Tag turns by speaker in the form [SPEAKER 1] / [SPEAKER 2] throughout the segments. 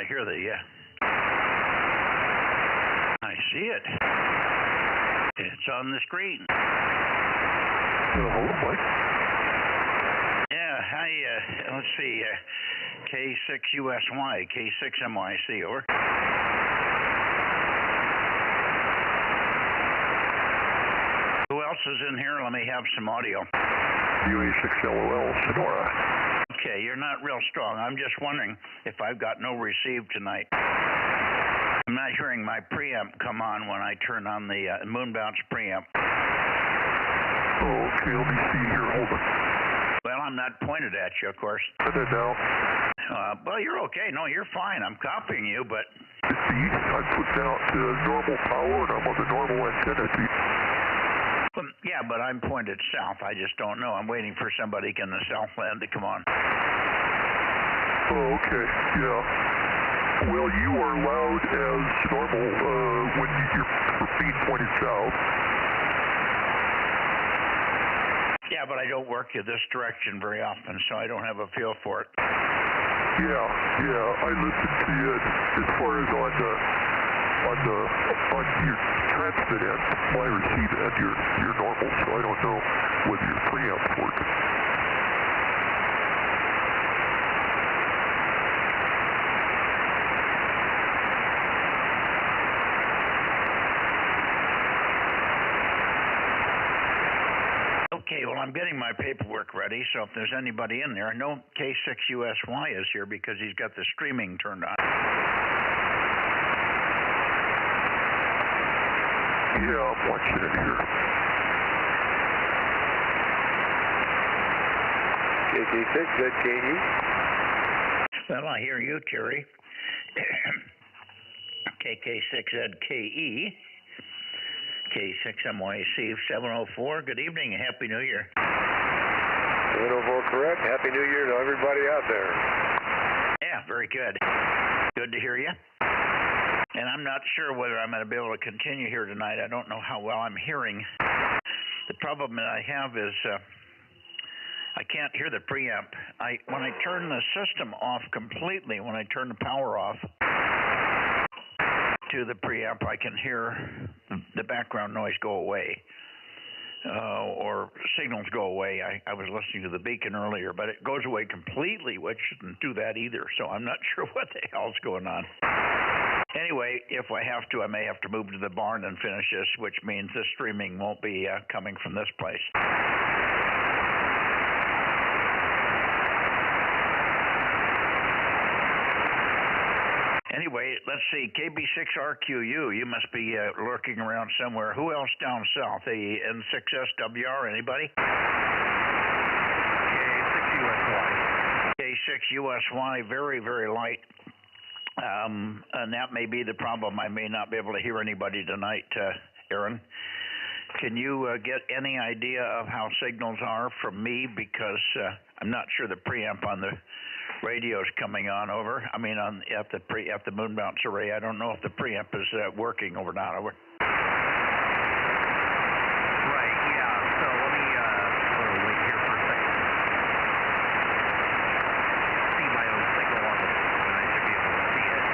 [SPEAKER 1] hear the, I see it. It's on the screen. Yeah, hi, let's see, K6USY, K6MYC, over. Who else is in here? Let me have some audio.
[SPEAKER 2] UA6LOL, Sonora.
[SPEAKER 1] Okay, you're not real strong. I'm just wondering if I've got no receive tonight. I'm not hearing my preamp come on when I turn on the moon bounce preamp.
[SPEAKER 2] Oh, okay, let me see here. Hold on.
[SPEAKER 1] Well, I'm not pointed at you, of course.
[SPEAKER 2] Put it down.
[SPEAKER 1] Well, you're okay. No, you're fine. I'm copying you, but...
[SPEAKER 2] See, I put down to normal power, and I'm on the normal antenna.
[SPEAKER 1] Yeah, but I'm pointed south. I just don't know. I'm waiting for somebody in the Southland to come on.
[SPEAKER 2] Oh, okay. Yeah. Well, you are loud as normal when your feed pointed south.
[SPEAKER 1] Yeah, but I don't work in this direction very often, so I don't have a feel for it.
[SPEAKER 2] Yeah, I listen to you as far as on your transmit end, my receive end, you're normal, so I don't know whether your preamp's working.
[SPEAKER 1] Okay, well, I'm getting my paperwork ready, so if there's anybody in there, no K6USY is here because he's got the streaming turned on.
[SPEAKER 2] Yeah, I'm watching it here. KK6ZKE.
[SPEAKER 1] Well, I hear you, Terry. KK6ZKE. K6MYC 704. Good evening and Happy New Year.
[SPEAKER 3] 704, correct. Happy New Year to everybody out there.
[SPEAKER 1] Yeah, very good. Good to hear you. And I'm not sure whether I'm going to be able to continue here tonight. I don't know how well I'm hearing. The problem that I have is I can't hear the preamp. When I turn the system off completely, when I turn the power off to the preamp, I can hear the background noise go away. Or signals go away. I was listening to the beacon earlier, but it goes away completely, which shouldn't do that either. So I'm not sure what the hell's going on. Anyway, if I have to, I may have to move to the barn and finish this, which means the streaming won't be coming from this place. Anyway, let's see, KB6RQU, you must be lurking around somewhere. Who else down south? The N6SWR, anybody?
[SPEAKER 3] K6USY.
[SPEAKER 1] K6USY, very, very light. And that may be the problem. I may not be able to hear anybody tonight, Aaron. Can you get any idea of how signals are from me? Because I'm not sure the preamp on the radio is coming on, over. I mean, at the moon bounce array. I don't know if the preamp is working or not, over.
[SPEAKER 3] Right, yeah. So let me wait here for a second. See my own signal on the phone, and I should be able to see it.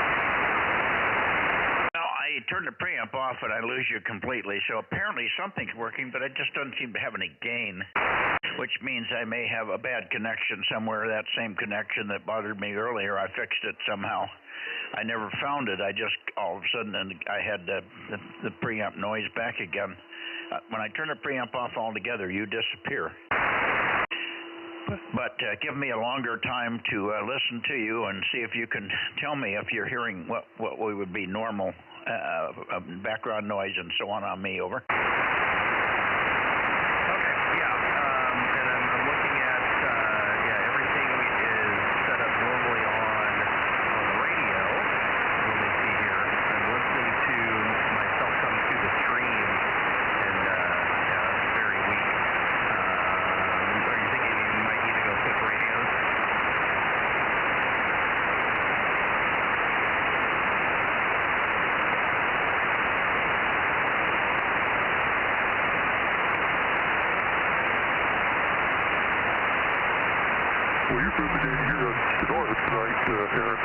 [SPEAKER 1] Well, I turn the preamp off and I lose you completely. So apparently something's working, but it just doesn't seem to have any gain, which means I may have a bad connection somewhere. That same connection that bothered me earlier, I fixed it somehow. I never found it. I just, all of a sudden, I had the preamp noise back again. When I turn the preamp off altogether, you disappear. But give me a longer time to listen to you and see if you can tell me if you're hearing what would be normal background noise and so on me, over.
[SPEAKER 3] Okay, yeah. And I'm looking at, everything is set up normally on the radio. Let me see here. I'm listening to myself come through the stream, and it's very weak. Are you thinking you might need to go switch radios?
[SPEAKER 2] Well, you're moving in here on Sonora tonight, Aaron.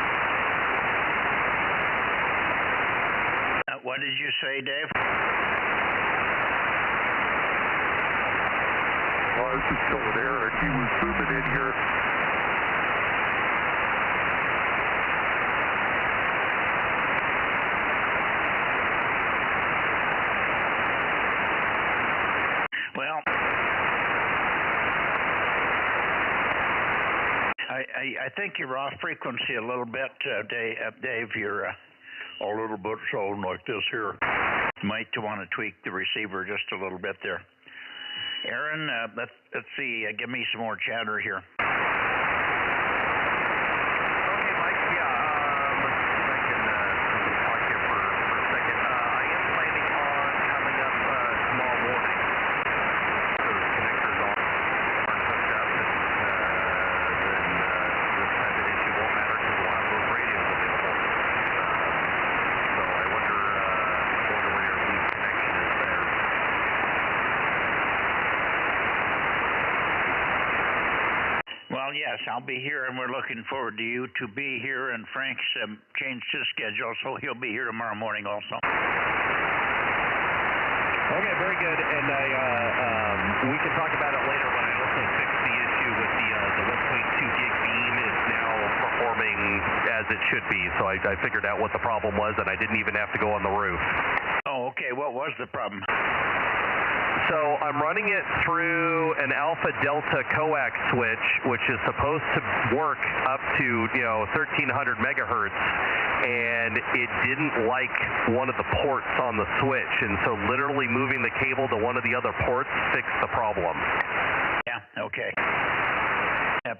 [SPEAKER 1] What did you say, Dave?
[SPEAKER 2] Well, I was just telling Eric, he was zooming in here.
[SPEAKER 1] Well, I think you're off frequency a little bit, Dave. You're a little bit sounding like this here. Might want to tweak the receiver just a little bit there. Aaron, let's see. Give me some more chatter here.
[SPEAKER 3] Okay, Mike. Yeah. Let's see if I can talk here for a second. I am planning on coming up tomorrow morning. Those connectors aren't hooked up, and then this type of issue won't matter because we'll have those radios available. So I wonder where your lead connection is there.
[SPEAKER 1] Well, yes, I'll be here, and we're looking forward to you to be here. And Frank's changed his schedule, so he'll be here tomorrow morning also.
[SPEAKER 3] Okay, very good. And we can talk about it later, but I also fixed the issue with the 1.2 gig beam. It's now performing as it should be. So I figured out what the problem was, and I didn't even have to go on the roof.
[SPEAKER 1] Oh, okay. What was the problem?
[SPEAKER 3] So I'm running it through an alpha delta coax switch, which is supposed to work up to 1300 megahertz, and it didn't like one of the ports on the switch, and so literally moving the cable to one of the other ports fixed the problem.
[SPEAKER 1] Yeah. Okay.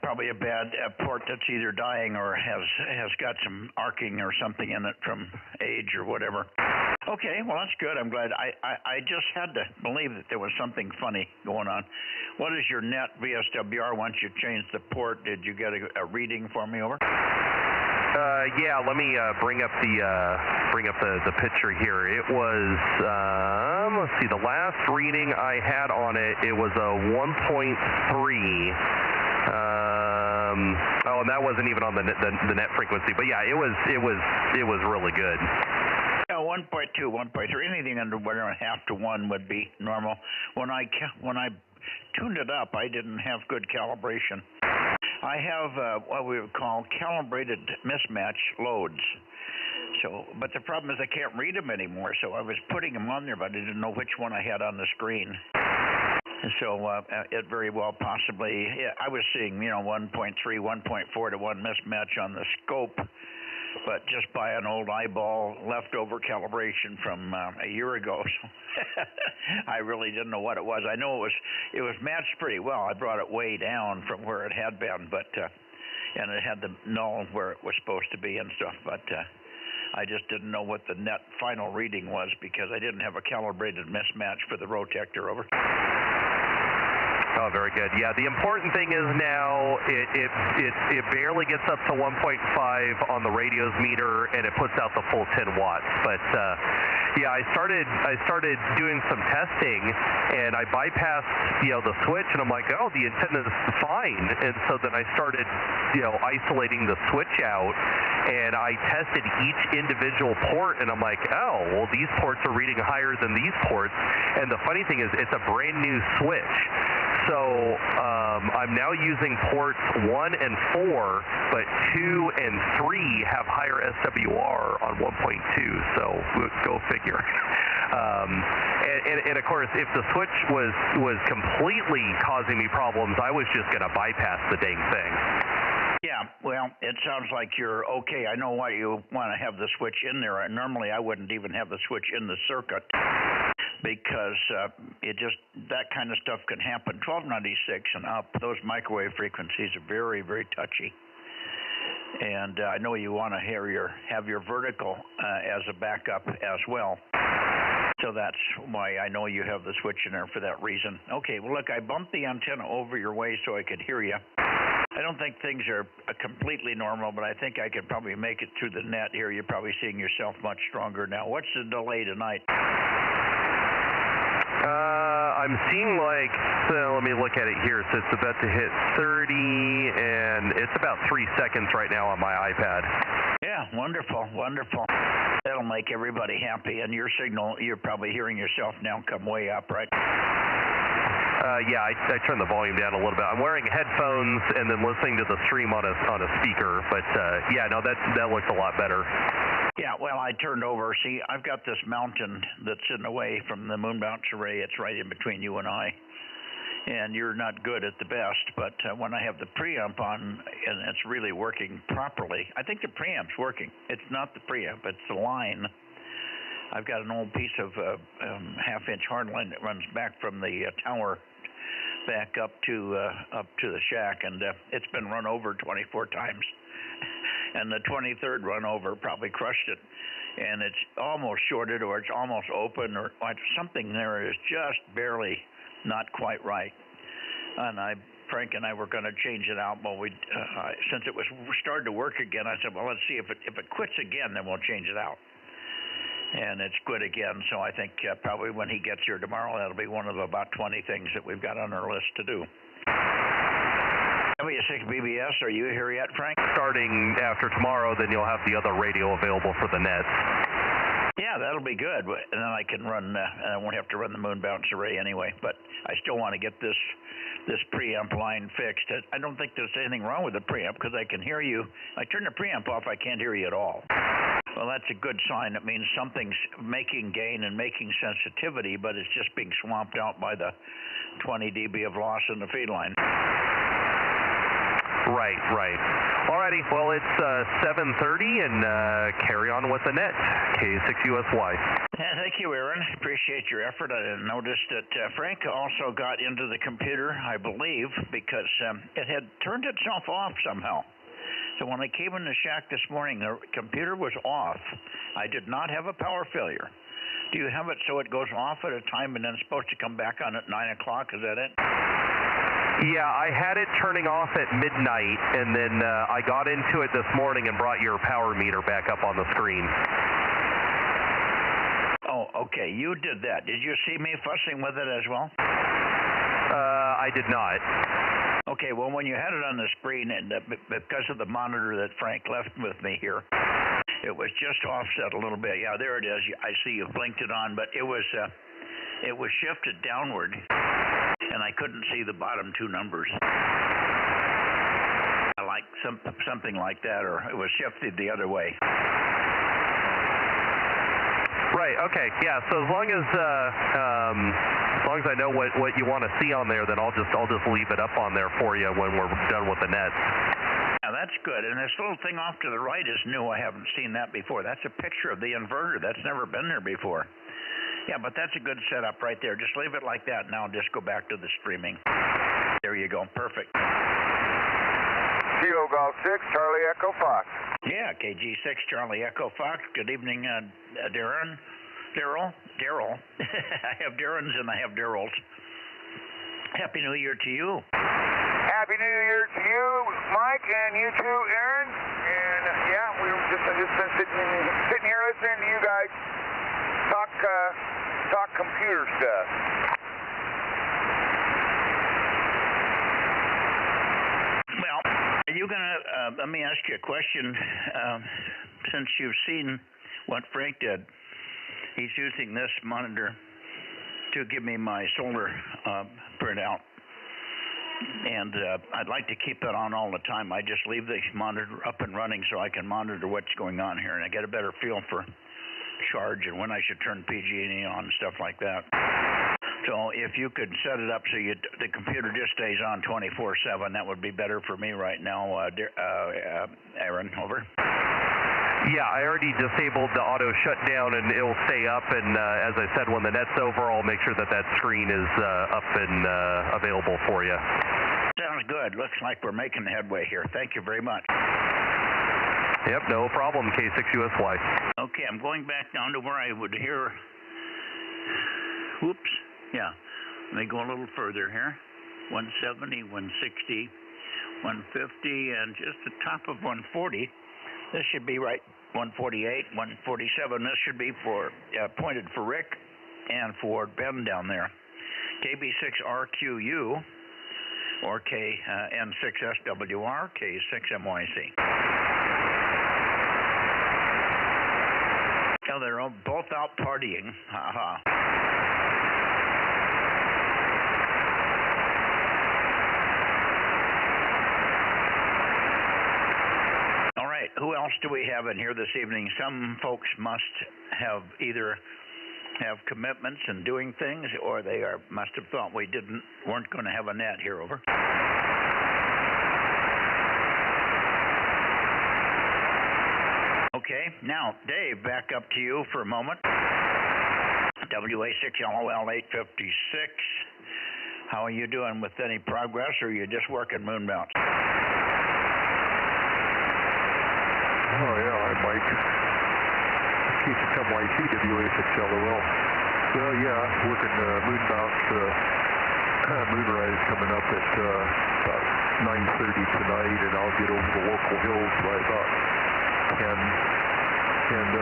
[SPEAKER 1] Probably a bad port that's either dying or has got some arcing or something in it from age or whatever. Okay, well, that's good. I'm glad. I just had to believe that there was something funny going on. What is your net VSWR once you changed the port? Did you get a reading for me over?
[SPEAKER 3] Yeah, let me bring up the picture here. It was let's see, the last reading I had on it was a 1.3. And that wasn't even on the net frequency, but yeah, it was really good.
[SPEAKER 1] Yeah, 1.2, 1.3, anything under 1.5 to 1 would be normal. When I tuned it up, I didn't have good calibration. I have what we would call calibrated mismatch loads. So, but the problem is I can't read them anymore. So I was putting them on there, but I didn't know which one I had on the screen. And so it very well possibly, I was seeing 1.3, 1.4 to 1 mismatch on the scope, but just by an old eyeball leftover calibration from a year ago. So I really didn't know what it was. I know it was matched pretty well. I brought it way down from where it had been, but and it had the null where it was supposed to be and stuff, but I just didn't know what the net final reading was because I didn't have a calibrated mismatch for the rotector over.
[SPEAKER 3] Oh, very good. Yeah, the important thing is now it barely gets up to 1.5 on the radio's meter, and it puts out the full 10 watts. But yeah, I started doing some testing, and I bypassed the switch, and I'm like, oh, the antenna is fine. And so then I started isolating the switch out, and I tested each individual port, and I'm like, oh, well, these ports are reading higher than these ports. And the funny thing is, it's a brand new switch. So I'm now using ports 1 and 4, but 2 and 3 have higher SWR on 1.2. So go figure. And of course, if the switch was completely causing me problems, I was just going to bypass the dang thing.
[SPEAKER 1] Yeah, well, it sounds like you're okay. I know why you want to have the switch in there. Normally, I wouldn't even have the switch in the circuit because that kind of stuff can happen. 1296 and up, those microwave frequencies are very, very touchy. And I know you want to have your vertical as a backup as well. So that's why I know you have the switch in there for that reason. Okay, well, look, I bumped the antenna over your way so I could hear you. I don't think things are completely normal, but I think I could probably make it through the net here. You're probably seeing yourself much stronger now. What's the delay tonight?
[SPEAKER 3] I'm seeing let me look at it here. So it's about to hit 30, and it's about 3 seconds right now on my iPad.
[SPEAKER 1] Yeah, Yeah, wonderful, wonderful. That'll make everybody happy. And your signal, you're probably hearing yourself now come way up, right?
[SPEAKER 3] Yeah, I turned the volume down a little bit. I'm wearing headphones and then listening to the stream on a speaker. But yeah, no, that looks a lot better.
[SPEAKER 1] Yeah, well, I turned over. See, I've got this mountain that's in the way from the moon bounce array. It's right in between you and I. And you're not good at the best, but when I have the preamp on and it's really working properly, I think the preamp's working. It's not the preamp, it's the line. I've got an old piece of half-inch hard line that runs back from the tower back up to the shack, and it's been run over 24 times. And the 23rd run over probably crushed it. And it's almost shorted, or it's almost open, or something there is just barely not quite right. And Frank and I were going to change it out, but since it was started to work again, I said, well, let's see if it quits again, then we'll change it out. And it's good again, so I think probably when he gets here tomorrow, that'll be one of about 20 things that we've got on our list to do. W6 BBS, are you here yet, Frank?
[SPEAKER 3] Starting after tomorrow, then you'll have the other radio available for the net.
[SPEAKER 1] Yeah, that'll be good, and then I can run. I won't have to run the moon bounce array anyway. But I still want to get this preamp line fixed. I don't think there's anything wrong with the preamp because I can hear you. I turn the preamp off, I can't hear you at all. Well, that's a good sign. It means something's making gain and making sensitivity, but it's just being swamped out by the 20 dB of loss in the feed line.
[SPEAKER 3] Right. Alrighty, well, it's 7:30, and carry on with the net, K6USY.
[SPEAKER 1] Yeah, thank you, Aaron. Appreciate your effort. I noticed that Frank also got into the computer, I believe, because it had turned itself off somehow. So when I came in the shack this morning, the computer was off. I did not have a power failure. Do you have it so it goes off at a time and then it's supposed to come back on at 9 o'clock? Is that it?
[SPEAKER 3] Yeah, I had it turning off at midnight, and then I got into it this morning and brought your power meter back up on the screen.
[SPEAKER 1] Oh, okay. You did that. Did you see me fussing with it as well?
[SPEAKER 3] I did not.
[SPEAKER 1] Okay, well, when you had it on the screen, and because of the monitor that Frank left with me here, it was just offset a little bit. Yeah, there it is. I see you've blinked it on, but it was shifted downward, and I couldn't see the bottom two numbers. I like something like that, or it was shifted the other way.
[SPEAKER 3] Right. Okay. Yeah. So as long as I know what you want to see on there, then I'll just leave it up on there for you when we're done with the net.
[SPEAKER 1] Yeah, that's good. And this little thing off to the right is new. I haven't seen that before. That's a picture of the inverter. That's never been there before. Yeah, but that's a good setup right there. Just leave it like that. Now just go back to the streaming. There you go. Perfect.
[SPEAKER 2] Kilo Golf 6, Charlie Echo Fox.
[SPEAKER 1] Yeah, KG6, Charlie Echo Fox. Good evening, Darren. Daryl. I have Darrens and I have Daryls. Happy New Year to you.
[SPEAKER 2] Happy New Year to you, Mike, and you too, Aaron. And yeah, we've just been sitting here listening to you guys talk computer stuff.
[SPEAKER 1] Well, are you gonna? Let me ask you a question. Since you've seen what Frank did, he's using this monitor to give me my solar printout. And I'd like to keep it on all the time. I just leave the monitor up and running so I can monitor what's going on here, and I get a better feel for charge and when I should turn PG&E on and stuff like that. So if you could set it up so the computer just stays on 24/7, that would be better for me right now. Aaron, over.
[SPEAKER 3] Yeah, I already disabled the auto shutdown, and it'll stay up. And as I said, when the net's over, I'll make sure that screen is up and available for you.
[SPEAKER 1] Sounds good. Looks like we're making headway here. Thank you very much.
[SPEAKER 3] Yep, no problem. K6USY.
[SPEAKER 1] Okay, I'm going back down to where I would hear. Whoops. Yeah. Let me go a little further here. 170, 160, 150, and just the top of 140. This should be right. 148, 147. This should be for pointed for Rick and for Ben down there. KB6RQU or KN6SWR, K6MYC. Oh, they're both out partying. All right, who else do we have in here this evening? Some folks must have either have commitments and doing things, or they must have thought we weren't going to have a net here. Over. Okay, now Dave, back up to you for a moment. WA6LOL 856. How are you doing with any progress, or are you just working moon bounce?
[SPEAKER 2] Oh yeah, hi Mike. Keith YC WA6LOL. Well, yeah, working moon bounce, moonrise coming up at about 9:30 tonight, and I'll get over the local hills by about 10. And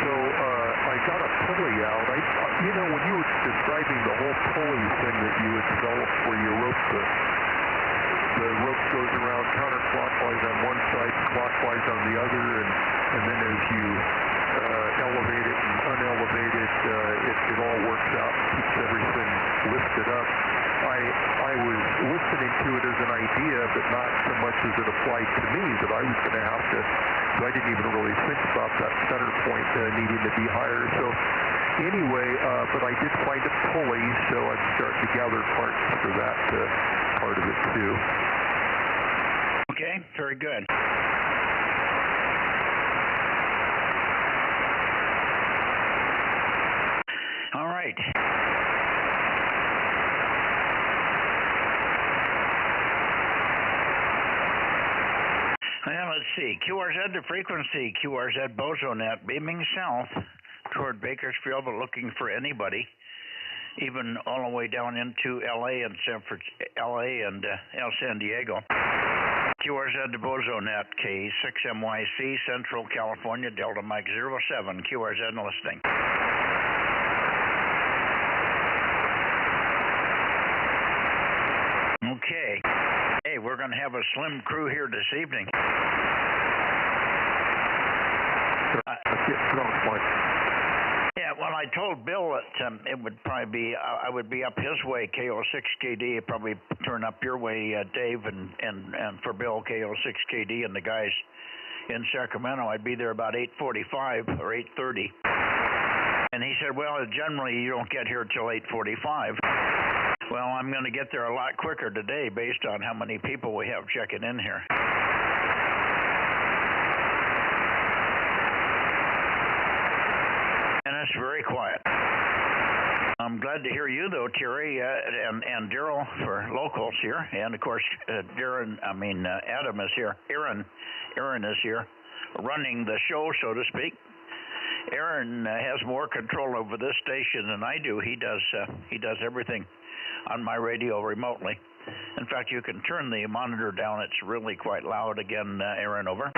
[SPEAKER 2] so I got a pulley out. When you were describing the whole pulley thing that you had developed, where you rope the rope goes around counterclockwise on one side, clockwise on the other, and then as you elevate it and unelevate it, it all works out and keeps everything lifted up. I was listening to it as an idea, but not so much as it applied to me, that I was going to have to, so I didn't even really think about that center point needing to be higher. So anyway, but I did find a pulley, so I'm starting to gather parts for that part of it too.
[SPEAKER 1] Okay, very good. All right. Well, let's see. QRZ to frequency. QRZ Bozo Net beaming south toward Bakersfield, but looking for anybody, even all the way down into LA and San Diego. QRZ to Bozo Net, K6MYC, Central California, Delta Mike 07. QRZ listening. Okay. Hey, we're going to have a slim crew here this evening. Yeah, well, I told Bill that it would probably be, I would be up his way, KO6KD, probably turn up your way, Dave, and for Bill, KO6KD, and the guys in Sacramento. I'd be there about 8:45 or 8:30. And he said, well, generally you don't get here till 8:45. Well, I'm going to get there a lot quicker today based on how many people we have checking in here. And it's very quiet. I'm glad to hear you, though, Terry, and Daryl for locals here. And, of course, Adam is here. Aaron is here running the show, so to speak. Aaron has more control over this station than I do. He does everything on my radio remotely. In fact, you can turn the monitor down. It's really quite loud again, Aaron, over.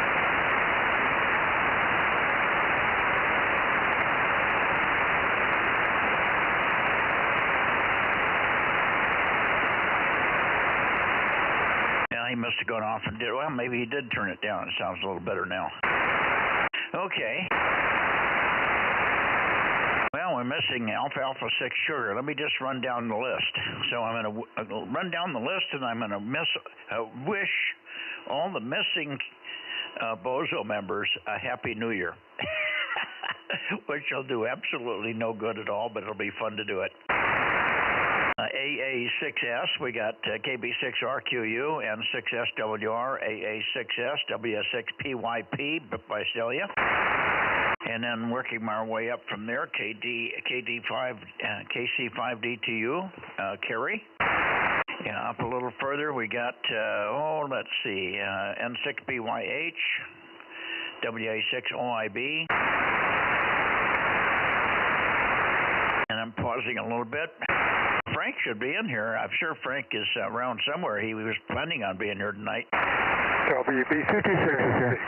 [SPEAKER 1] Yeah, he must have gone off and did, well, maybe he did turn it down. It sounds a little better now. Okay. Well, we're missing Alpha 6 sugar. Let me just run down the list. So I'm going to run down the list, and I'm going to wish all the missing Bozo members a Happy New Year, which will do absolutely no good at all, but it'll be fun to do it. AA6S, we got KB6RQU, N6SWR, AA6S, W6PYP, Visalia. And then working my way up from there, KC5DTU, Kerry. Yeah, up a little further, we got, let's see, N6BYH, WA6OIB. And I'm pausing a little bit. Frank should be in here. I'm sure Frank is around somewhere. He was planning on being here tonight.
[SPEAKER 2] WB226 is here.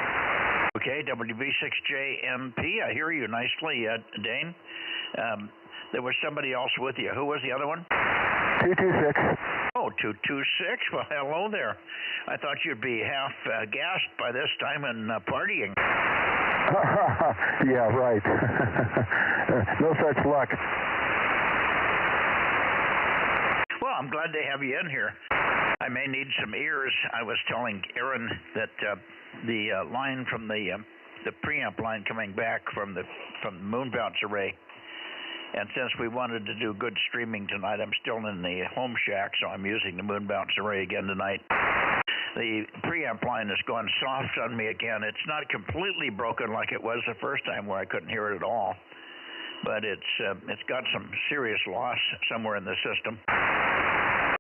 [SPEAKER 1] Okay, WB6JMP, I hear you nicely, Dane. There was somebody else with you. Who was the other one?
[SPEAKER 2] 226.
[SPEAKER 1] Oh, 226. Well, hello there. I thought you'd be half gassed by this time and partying.
[SPEAKER 4] Yeah, right. No such luck.
[SPEAKER 1] Well, I'm glad to have you in here. I may need some ears. I was telling Aaron that the line from the preamp line coming back from the moon bounce array, and since we wanted to do good streaming tonight, I'm still in the home shack, so I'm using the moon bounce array again tonight. The preamp line has gone soft on me again. It's not completely broken like it was the first time where I couldn't hear it at all, but it's got some serious loss somewhere in the system.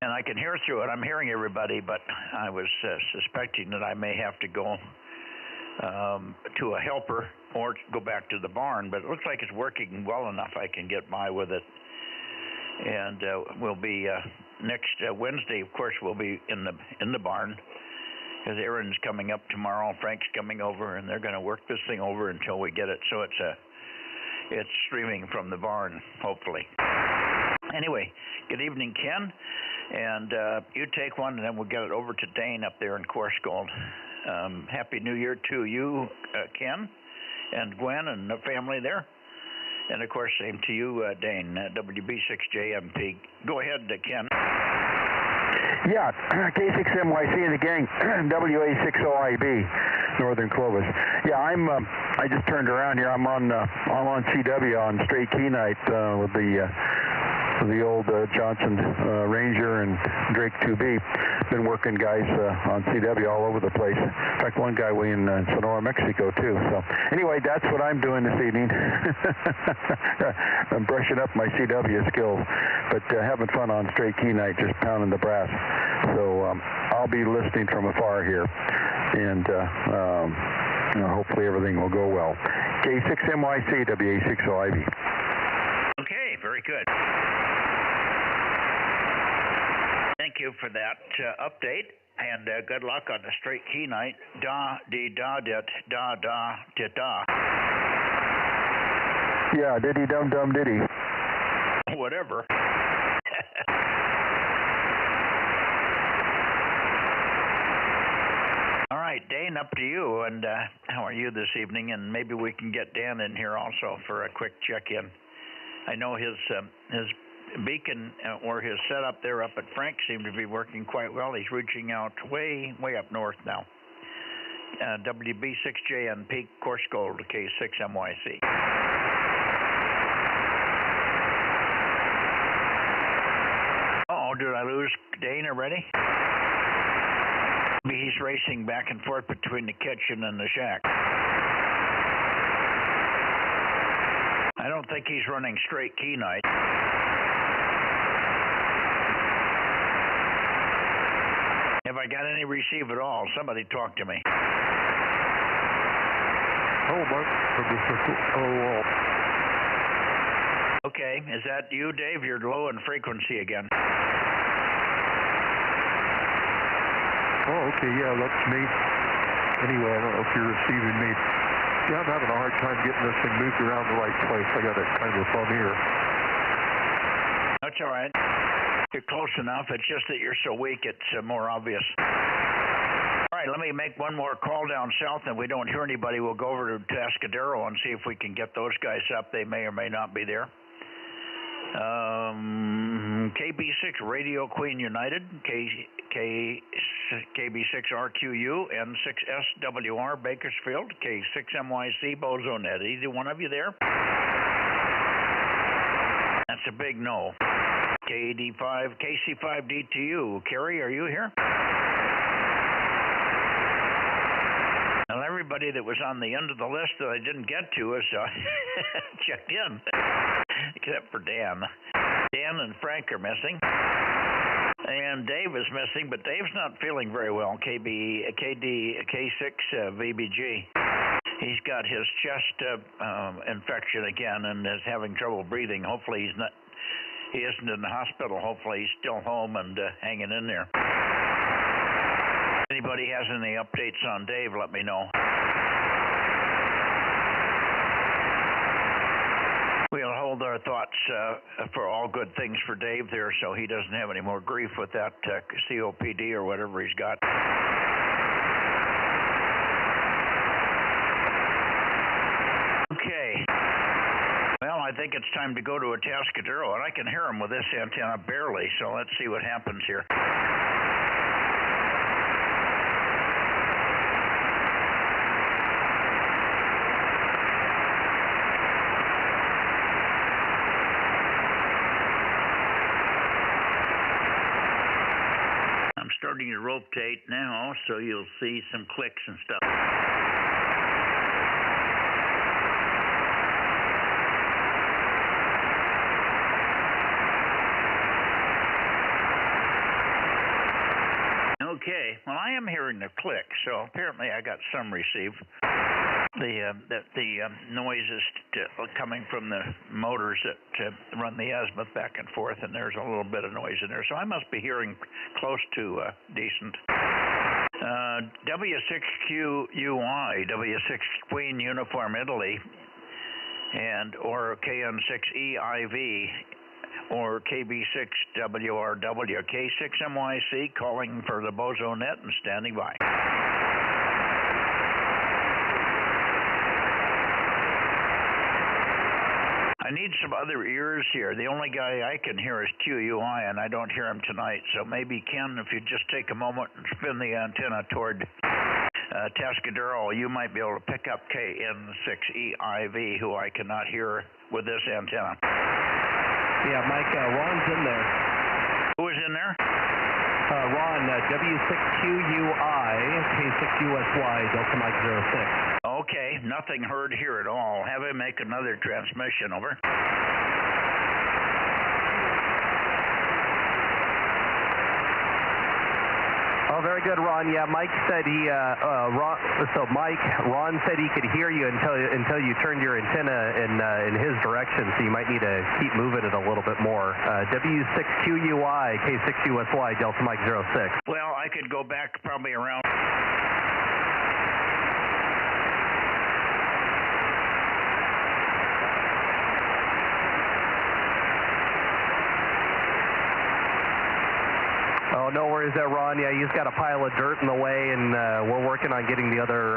[SPEAKER 1] And I can hear through it. I'm hearing everybody, but I was suspecting that I may have to go to a helper or go back to the barn. But it looks like it's working well enough. I can get by with it. And we'll be next Wednesday. Of course, we'll be in the barn because Aaron's coming up tomorrow. Frank's coming over, and they're going to work this thing over until we get it. So it's streaming from the barn, hopefully. Anyway, good evening, Ken. And you take one, and then we'll get it over to Dane up there in Coarsegold. Happy New Year to you, Ken, and Gwen, and the family there. And, of course, same to you, Dane, WB6JMP. Go ahead, Ken.
[SPEAKER 4] Yeah, K6MYC and the gang, WA60IB, Northern Clovis. Yeah, I just turned around here. I'm on CW on straight key night with the old Johnson Ranger and Drake 2B. Been working guys on CW all over the place. In fact, one guy way in Sonora, Mexico, too. So anyway, that's what I'm doing this evening. I'm brushing up my CW skills, but having fun on straight key night, just pounding the brass. So I'll be listening from afar here, and hopefully everything will go well. K6MYC, WA60IB.
[SPEAKER 1] Okay, very good. Thank you for that update, and good luck on the straight key night. Da, dee, da, dit, da, da, dit, da.
[SPEAKER 4] Yeah, diddy, dum, dum, diddy.
[SPEAKER 1] Whatever. All right, Dane, up to you, and how are you this evening? And maybe we can get Dan in here also for a quick check-in. I know his beacon or his setup there up at Frank seemed to be working quite well. He's reaching out way up north now. WB6JNP, Coarsegold, K6MYC. Oh, did I lose Dane already? Maybe he's racing back and forth between the kitchen and the shack. I don't think he's running straight key night. Have I got any receive at all? Somebody talk to me.
[SPEAKER 2] Oh, Mark,
[SPEAKER 1] Okay, is that you, Dave? You're low in frequency again.
[SPEAKER 2] Oh, okay, yeah, that's me. Anyway, I don't know if you're receiving me. Yeah, I'm having a hard time getting this thing moved around the right place. I got it kind of up here.
[SPEAKER 1] That's all right. You're close enough. It's just that you're so weak, it's more obvious. All right, let me make one more call down south, and we don't hear anybody. We'll go over to Tascadero and see if we can get those guys up. They may or may not be there. KB6 Radio Queen United, KB6RQU, N6SWR Bakersfield, K6MYC Bozo Net. Either one of you there? That's a big no. KC5DTU. Kerry, are you here? Well, everybody that was on the end of the list that I didn't get to is checked in, except for Dan. Dan and Frank are missing, and Dave is missing, but Dave's not feeling very well. K6 VBG. He's got his chest infection again and is having trouble breathing. Hopefully he isn't in the hospital. Hopefully he's still home and hanging in there. Anybody has any updates on Dave, let me know. We'll hold our thoughts for all good things for Dave there so he doesn't have any more grief with that COPD or whatever he's got. Okay. Well, I think it's time to go to a Atascadero, and I can hear him with this antenna barely, so let's see what happens here. I'm starting to rotate now, so you'll see some clicks and stuff. Okay, well, I am hearing the click, so apparently I got some receive. The noises coming from the motors that run the azimuth back and forth, and there's a little bit of noise in there, so I must be hearing close to decent. W6QUI, W6 Queen Uniform Italy, and or KN6EIV, or KB6WRW, K6MYC calling for the Bozo Net and standing by. I need some other ears here. The only guy I can hear is QUI, and I don't hear him tonight. So maybe, Ken, if you just take a moment and spin the antenna toward Atascadero, you might be able to pick up KN6EIV, who I cannot hear with this antenna.
[SPEAKER 3] Yeah, Mike, Ron's in there.
[SPEAKER 1] Who is in there?
[SPEAKER 3] Ron, W6QUI, K6USY, Delta Mike 06.
[SPEAKER 1] Okay, nothing heard here at all. Have him make another transmission, over.
[SPEAKER 3] Oh, very good, Ron. Yeah, Mike said Ron said he could hear you until you turned your antenna in his direction, so you might need to keep moving it a little bit more. W6QUI, K6USY, Delta Mike 06.
[SPEAKER 1] Well, I could go back probably around.
[SPEAKER 3] Oh, no worries there, Ron. Yeah, he's got a pile of dirt in the way, and we're working on getting the other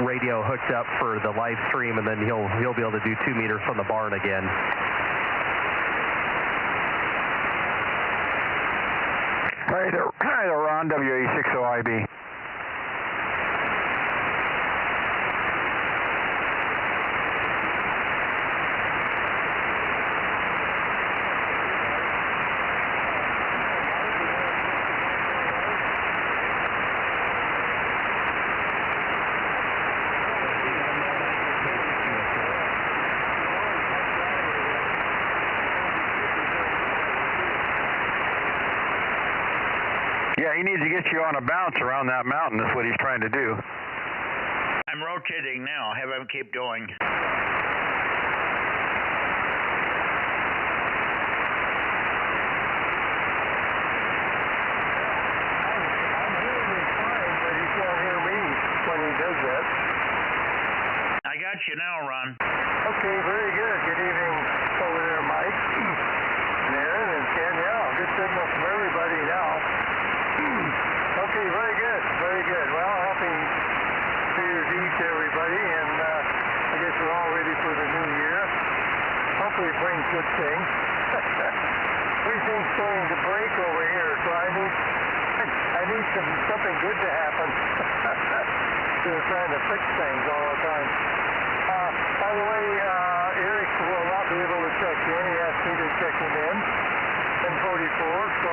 [SPEAKER 3] radio hooked up for the live stream, and then he'll be able to do 2 meters from the barn again.
[SPEAKER 4] Hi there, Ron, WA60IB. Yeah, he needs to get you on a bounce around that mountain. That's what he's trying to do.
[SPEAKER 1] I'm rotating now. Have him keep going.
[SPEAKER 4] I'm hearing him fine, but he can't hear me when he does that.
[SPEAKER 1] I got you now, Ron.
[SPEAKER 4] Okay, very good. Good evening over there, Mike. Aaron and Ken. Yeah, good signal from everybody now. Okay, very good, very good. Well, happy New Year's Eve to everybody, and I guess we're all ready for the new year. Hopefully it brings good things. Everything's starting to break over here, so I need something good to happen. They're trying to fix things all the time. By the way, Eric will not be able to check in. He asked me to check him in 1044, so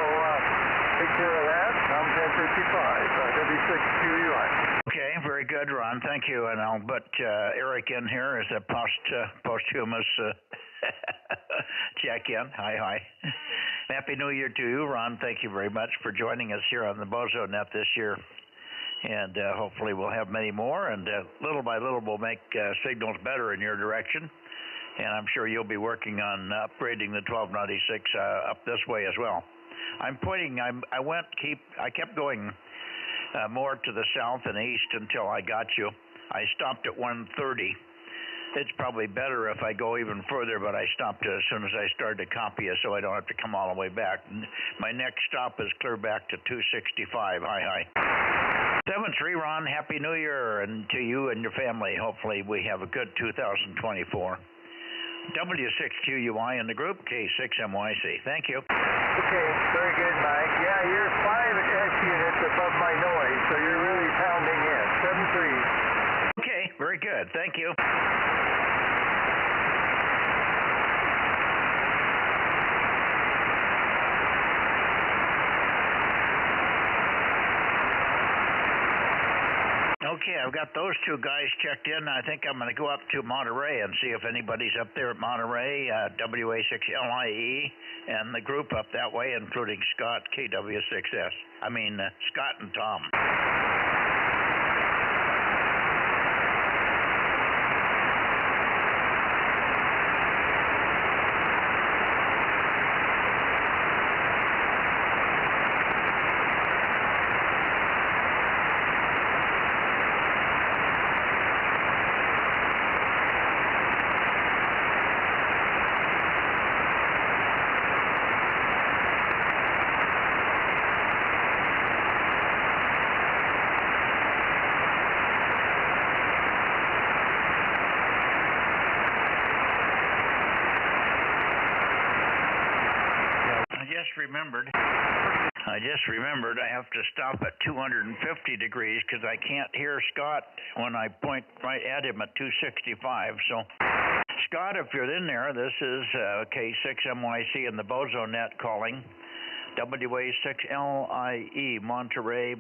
[SPEAKER 4] take care of that. I'm 1055, W6QUI.
[SPEAKER 1] Okay, very good, Ron. Thank you. And I'll put Eric in here as a posthumous check-in. Hi. Happy New Year to you, Ron. Thank you very much for joining us here on the Bozo Net this year. And hopefully we'll have many more, and little by little we'll make signals better in your direction. And I'm sure you'll be working on upgrading the 1296 up this way as well. I kept going more to the south and east until I got you. I stopped at 130. It's probably better if I go even further, but I stopped as soon as I started to copy you, so I don't have to come all the way back. My next stop is clear back to 265. Hi. 7-3, Ron, Happy New Year, and to you and your family. Hopefully we have a good 2024. W6QUI in the group, K6MYC. Thank you.
[SPEAKER 5] Okay, very good, Mike. Yeah, you're 5 units above my noise, so you're really pounding in. 7-3.
[SPEAKER 1] Okay, very good. Thank you. Okay, I've got those two guys checked in. I think I'm going to go up to Monterey and see if anybody's up there at Monterey, WA6LIE, and the group up that way, including Scott, KW6S. Scott and Tom. I just remembered I have to stop at 250 degrees because I can't hear Scott when I point right at him at 265. So, Scott, if you're in there, this is K6MYC and the Bozo Net calling. WA6LIE, Monterey,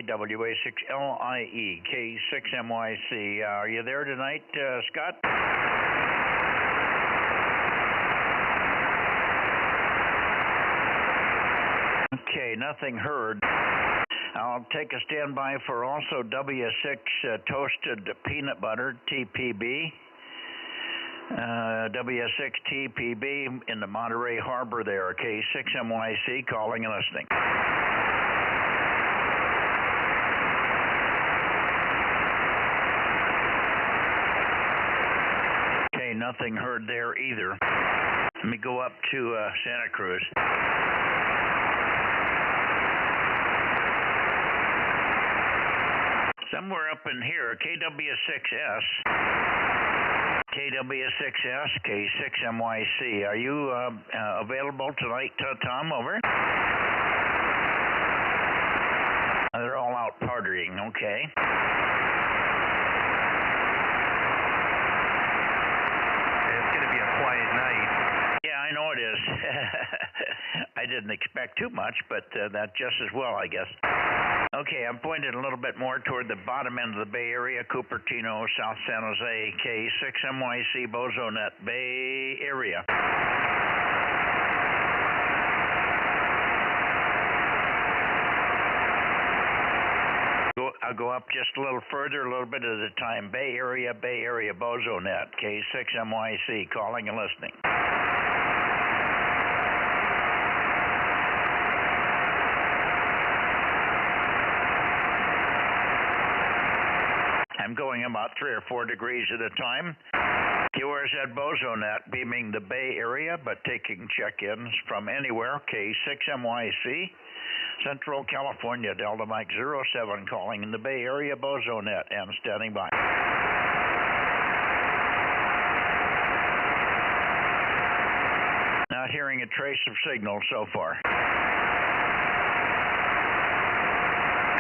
[SPEAKER 1] WA6LIE, K6MYC. Are you there tonight, Scott? Okay, nothing heard. I'll take a standby for also W6 toasted peanut butter, TPB. W6 TPB in the Monterey Harbor there, K6MYC, calling and listening. Okay, nothing heard there either. Let me go up to Santa Cruz. Somewhere up in here, KW6S, K6MYC. Are you available tonight, Tom? Over. They're all out partying. Okay.
[SPEAKER 3] It's going to be a quiet night.
[SPEAKER 1] Yeah, I know it is. I didn't expect too much, but that just as well, I guess. Okay, I'm pointed a little bit more toward the bottom end of the Bay Area, Cupertino, South San Jose, K6MYC, Bozo Net, Bay Area. I'll go up just a little further, a little bit at a time. Bay Area, Bozo Net, K6MYC, calling and listening. I'm going about 3 or 4 degrees at a time. QRZ Bozo Net, beaming the Bay Area, but taking check-ins from anywhere. K6MYC, Central California, Delta Mike 07, calling in the Bay Area, Bozo Net, and standing by. Not hearing a trace of signal so far.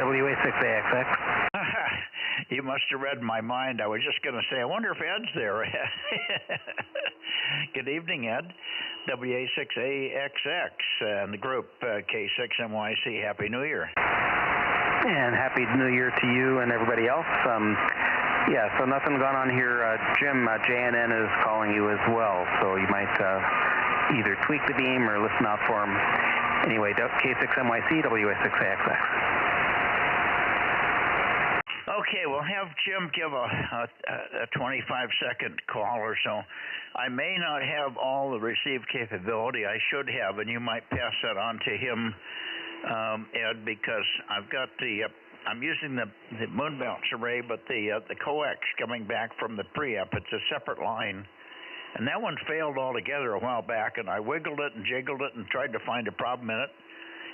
[SPEAKER 5] WA6AXX.
[SPEAKER 1] You must have read my mind. I was just going to say, I wonder if Ed's there. Good evening, Ed. WA6AXX and the group K6MYC. Happy New Year.
[SPEAKER 5] And Happy New Year to you and everybody else. Yeah, so nothing gone on here. Jim, JNN is calling you as well, so you might either tweak the beam or listen out for him. Anyway, K6MYC, WA6AXX.
[SPEAKER 1] Okay, we'll have Jim give a 25-second call or so. I may not have all the receive capability I should have, and you might pass that on to him, Ed, because I've got I'm using the moon bounce array, but the coax coming back from the preamp, it's a separate line. And that one failed altogether a while back, and I wiggled it and jiggled it and tried to find a problem in it.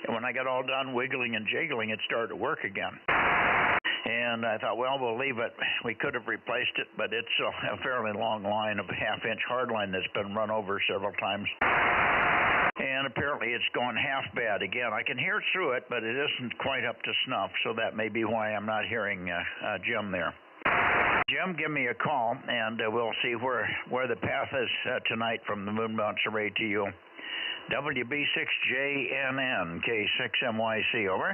[SPEAKER 1] And when I got all done wiggling and jiggling, it started to work again. And I thought, well, we'll leave it. We could have replaced it, but it's a fairly long line of half-inch hard line that's been run over several times. And apparently it's gone half bad again. I can hear through it, but it isn't quite up to snuff, so that may be why I'm not hearing Jim there. Jim, give me a call, and we'll see where the path is tonight from the moon bounce array to you. WB6JNN, K6MYC, over.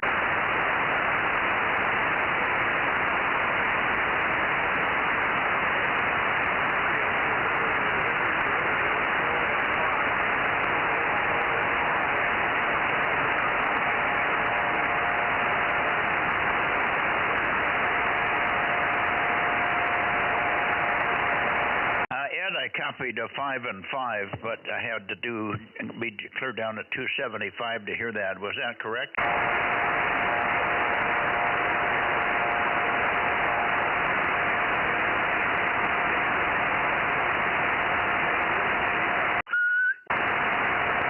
[SPEAKER 1] I copied a 5 and 5, but I had to be clear down at 275 to hear that. Was that correct?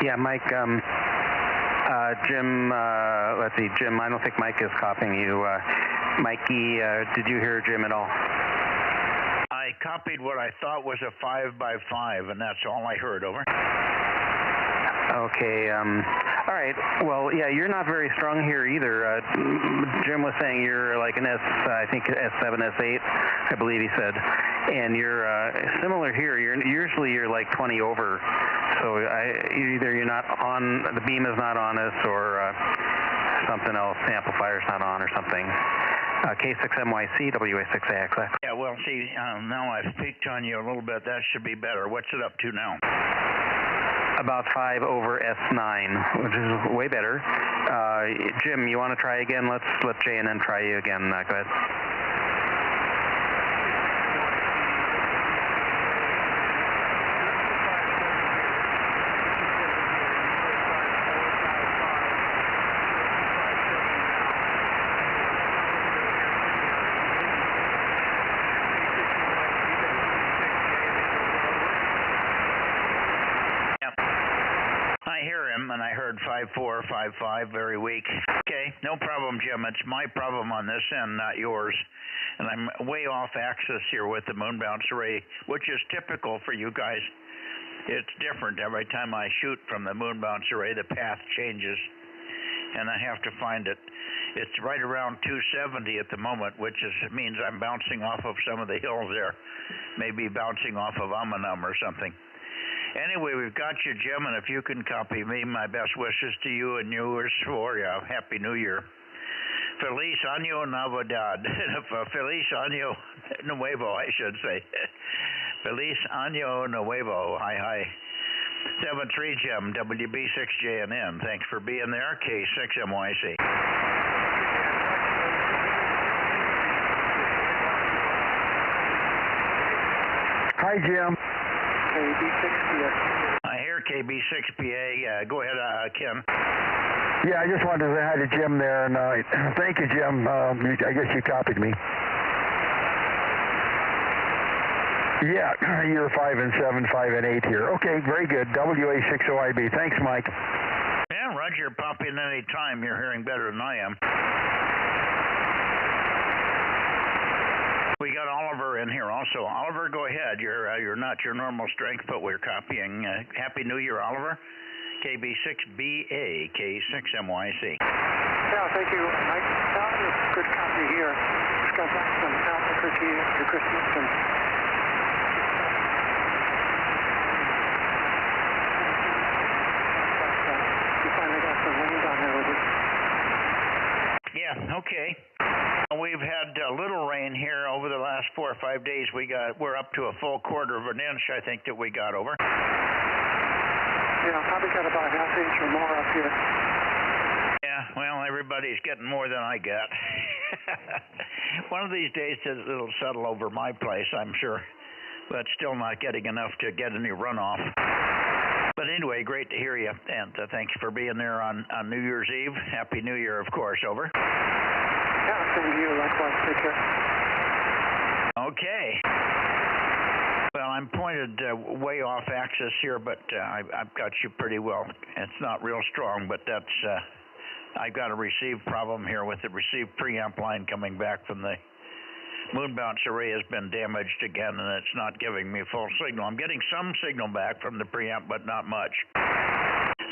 [SPEAKER 5] Yeah, Mike, Jim, let's see, Jim, I don't think Mike is copying you. Mikey, did you hear Jim at all?
[SPEAKER 1] I copied what I thought was a 5 by 5, and that's all I heard, over.
[SPEAKER 5] Okay, all right. Well, yeah, you're not very strong here either. Jim was saying you're like an I think S7, S8, I believe he said. And you're similar here. Usually you're like 20 over. So either you're not on, the beam is not on us, or something else, the amplifier's not on or something. K6MYC, WA6AXX.
[SPEAKER 1] Yeah, well, see, now I've peeked on you a little bit. That should be better. What's it up to now?
[SPEAKER 5] About 5 over S9, which is way better. Jim, you want to try again? Let's let JNN try you again. Go ahead.
[SPEAKER 1] And I heard 5.4, 5.5, very weak. Okay, no problem, Jim. It's my problem on this end, not yours. And I'm way off axis here with the moon bounce array, which is typical for you guys. It's different every time I shoot from the moon bounce array. The path changes, and I have to find it. It's right around 270 at the moment, which means I'm bouncing off of some of the hills there, maybe bouncing off of Amanum or something. Anyway, we've got you, Jim, and if you can copy me, my best wishes to you and yours for Happy New Year. Feliz Año Navidad. Feliz Año Nuevo, I should say. Feliz Año Nuevo. Hi. 7-3 Jim, WB6JNN. Thanks for being there, K6MYC.
[SPEAKER 4] Hi, Jim.
[SPEAKER 6] KB6PA.
[SPEAKER 1] I hear KB6PA. Go ahead, Ken.
[SPEAKER 4] Yeah, I just wanted to say hi to Jim there, and thank you, Jim. I guess you copied me. Yeah, you're 5 and 7, 5 and 8 here. Okay, very good. WA60IB. Thanks, Mike.
[SPEAKER 1] Yeah, Roger, pop in any time. You're hearing better than I am. We got Oliver in here also. Oliver, go ahead. You're not your normal strength, but we're copying. Happy New Year, Oliver. KB6BA, K6MYC.
[SPEAKER 6] Yeah, thank you, Mike. Good copy here. Just got back from Albuquerque after Christmas, and you finally got some rain down there with it.
[SPEAKER 1] Yeah, okay. We've had little rain here over the last 4 or 5 days. We're up to a full quarter of an inch, I think, that we got over.
[SPEAKER 6] Yeah, probably got about a half inch or more up here.
[SPEAKER 1] Yeah, well, everybody's getting more than I get. One of these days it'll settle over my place, I'm sure, but still not getting enough to get any runoff. But anyway, great to hear you, and thanks for being there on New Year's Eve. Happy New Year, of course. Over.
[SPEAKER 6] Yeah, same to you. Likewise. Take care.
[SPEAKER 1] Okay. Well, I'm pointed way off axis here, but I've got you pretty well. It's not real strong, but that's I've got a receive problem here with the receive preamp line coming back from the moon bounce array has been damaged again, and it's not giving me full signal. I'm getting some signal back from the preamp, but not much.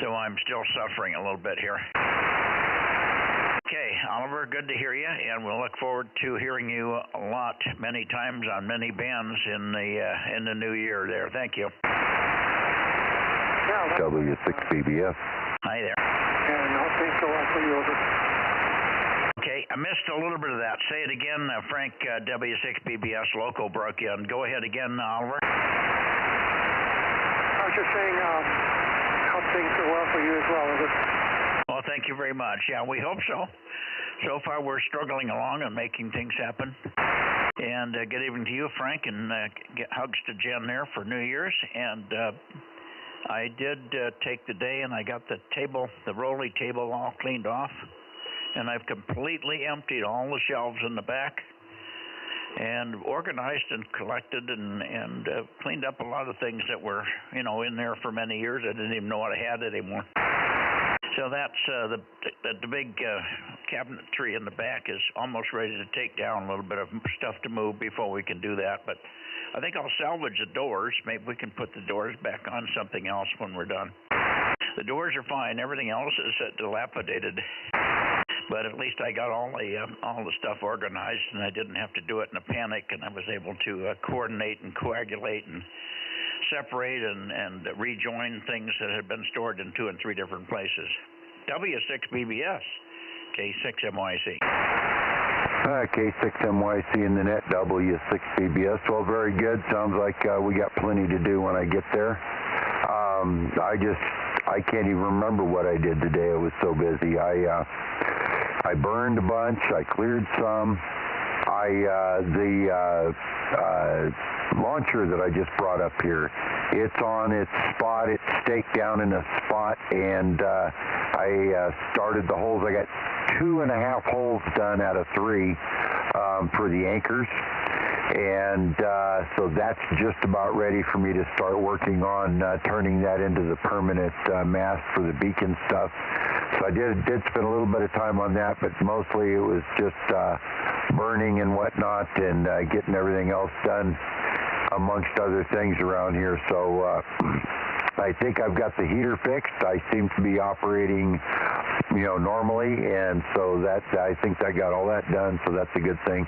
[SPEAKER 1] So I'm still suffering a little bit here. Okay, Oliver, good to hear you, and we'll look forward to hearing you a lot, many times on many bands in the new year there. Thank you.
[SPEAKER 4] W6BBS.
[SPEAKER 1] Hi there.
[SPEAKER 6] And I'll think so. I'll put you over.
[SPEAKER 1] Okay, I missed a little bit of that. Say it again, Frank. W6BBS local broke in. Go ahead again, Oliver.
[SPEAKER 6] I was just saying, hope things are well for you as well, is it?
[SPEAKER 1] Well, thank you very much. Yeah, we hope so. So far, we're struggling along and making things happen. And good evening to you, Frank, and hugs to Jen there for New Year's. And I did take the day, and I got the table, the rolly table, all cleaned off. And I've completely emptied all the shelves in the back and organized and collected and cleaned up a lot of things that were, in there for many years. I didn't even know what I had anymore. So that's the big cabinetry in the back is almost ready to take down. A little bit of stuff to move before we can do that. But I think I'll salvage the doors. Maybe we can put the doors back on something else when we're done. The doors are fine. Everything else is dilapidated. But at least I got all the stuff organized, and I didn't have to do it in a panic, and I was able to coordinate and coagulate and separate and rejoin things that had been stored in 2 and 3 different places. W6BBS, K6MYC.
[SPEAKER 4] K6MYC in the net, W6BBS. Well, very good. Sounds like we got plenty to do when I get there. I can't even remember what I did today. I was so busy. I burned a bunch. I cleared some. The launcher that I just brought up here, it's on its spot. It's staked down in a spot, and I started the holes. I got 2.5 holes done out of 3 for the anchors. And so that's just about ready for me to start working on turning that into the permanent mast for the beacon stuff. So I did spend a little bit of time on that, but mostly it was just burning and whatnot and getting everything else done amongst other things around here. So I think I've got the heater fixed. I seem to be operating, normally, and so I think I got all that done, so that's a good thing.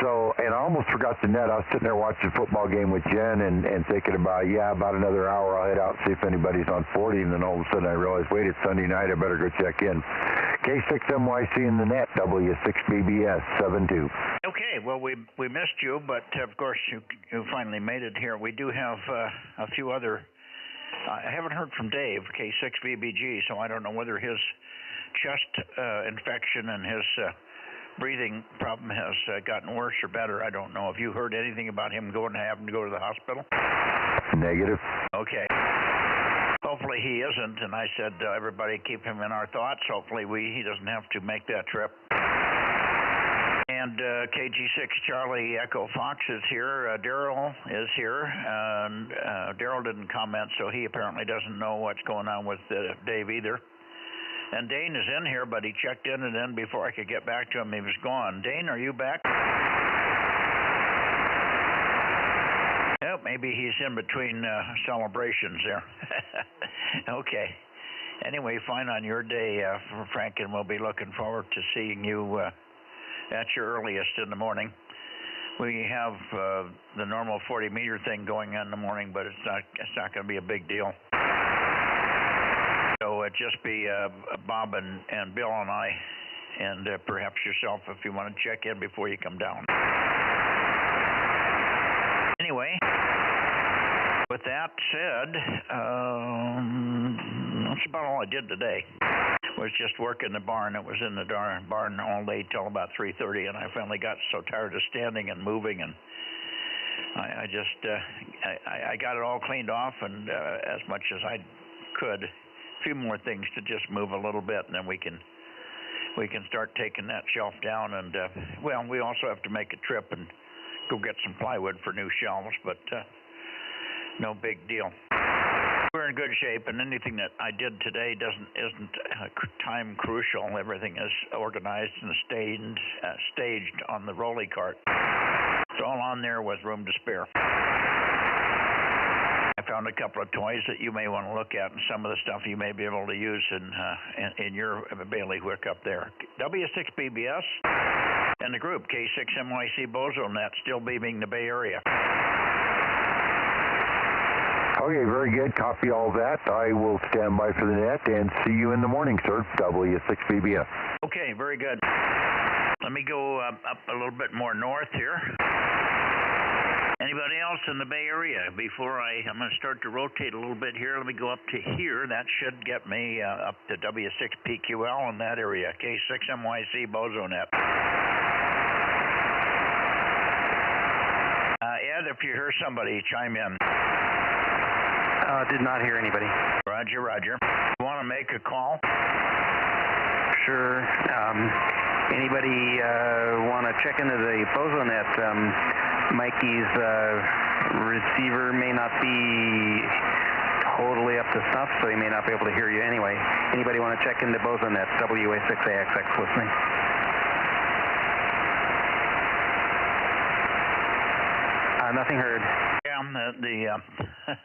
[SPEAKER 4] So, and I almost forgot the net. I was sitting there watching a football game with Jen and thinking about another hour I'll head out and see if anybody's on 40, and then all of a sudden I realized, wait, it's Sunday night, I better go check in. K6MYC in the net, W6BBS 72.
[SPEAKER 1] Okay, well, we missed you, but of course you finally made it here. We do have a few other. I haven't heard from Dave, K6VBG, so I don't know whether his chest infection and his breathing problem has gotten worse or better. I don't know. Have you heard anything about him having to go to the hospital?
[SPEAKER 4] Negative.
[SPEAKER 1] Okay. Hopefully he isn't, and I said everybody keep him in our thoughts. Hopefully he doesn't have to make that trip. And KG6 Charlie Echo Fox is here. Daryl is here. And Daryl didn't comment, so he apparently doesn't know what's going on with Dave either. And Dane is in here, but he checked in, and then before I could get back to him, he was gone. Dane, are you back? Oh, maybe he's in between celebrations there. Okay. Anyway, fine on your day, Frank, and we'll be looking forward to seeing you at your earliest in the morning. We have the normal 40-meter thing going on in the morning, but it's not going to be a big deal. So it'd just be Bob and Bill and I, and perhaps yourself if you want to check in before you come down. Anyway, with that said, that's about all I did today. Was just working the barn. It was in the barn all day till about 3:30, and I finally got so tired of standing and moving, and I got it all cleaned off, and as much as I could. A few more things to just move a little bit, and then we can start taking that shelf down. And we also have to make a trip and go get some plywood for new shelves, but no big deal. We're in good shape, and anything that I did today isn't time crucial. Everything is organized and staged on the rolly cart. It's all on there with room to spare. I found a couple of toys that you may want to look at, and some of the stuff you may be able to use in your bailiwick up there. W6BBS and the group K6NYC Bozo Net still beaming the Bay Area.
[SPEAKER 2] Okay, very good. Copy all that. I will stand by for the net and see you in the morning, sir. W6BBS.
[SPEAKER 1] Okay, very good. Let me go up a little bit more north here. Anybody else in the Bay Area? Before I'm going to start to rotate a little bit here. Let me go up to here. That should get me up to W6PQL in that area. K6NYC Bozo Net. Ed, if you hear somebody, chime in.
[SPEAKER 5] Did not hear anybody.
[SPEAKER 1] Roger, roger. You want to make a call?
[SPEAKER 5] Sure. Anybody want to check into the Bozo Net? Mikey's receiver may not be totally up to snuff, so he may not be able to hear you anyway. Anybody want to check into Bozo Net? WA6AXX listening. Nothing heard.
[SPEAKER 1] Yeah,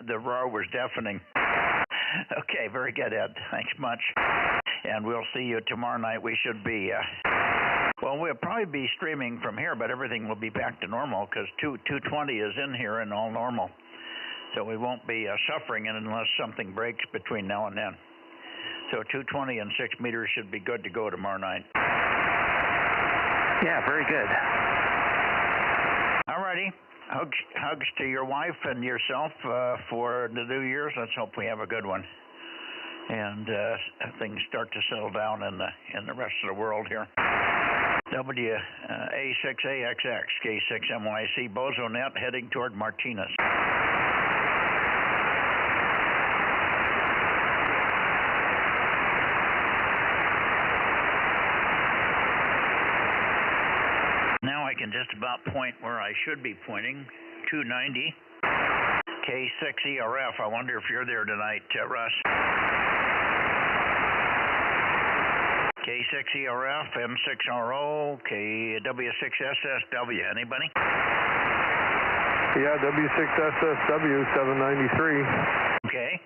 [SPEAKER 1] the roar was deafening. Okay, very good, Ed. Thanks much. And we'll see you tomorrow night. We should be, well, we'll probably be streaming from here, but everything will be back to normal because 220 is in here and all normal. So we won't be suffering it unless something breaks between now and then. So 220 and 6 meters should be good to go tomorrow night.
[SPEAKER 5] Yeah, very good.
[SPEAKER 1] All righty. Hugs to your wife and yourself for the New Year's. Let's hope we have a good one, and things start to settle down in the rest of the world here. WA6AXX K6NYC Bozo Net heading toward Martinez. I can just about point where I should be pointing, 290, K6ERF. I wonder if you're there tonight, Russ. K6ERF, M6RO, W6SSW. Anybody?
[SPEAKER 7] Yeah, W6SSW, 793.
[SPEAKER 1] Okay.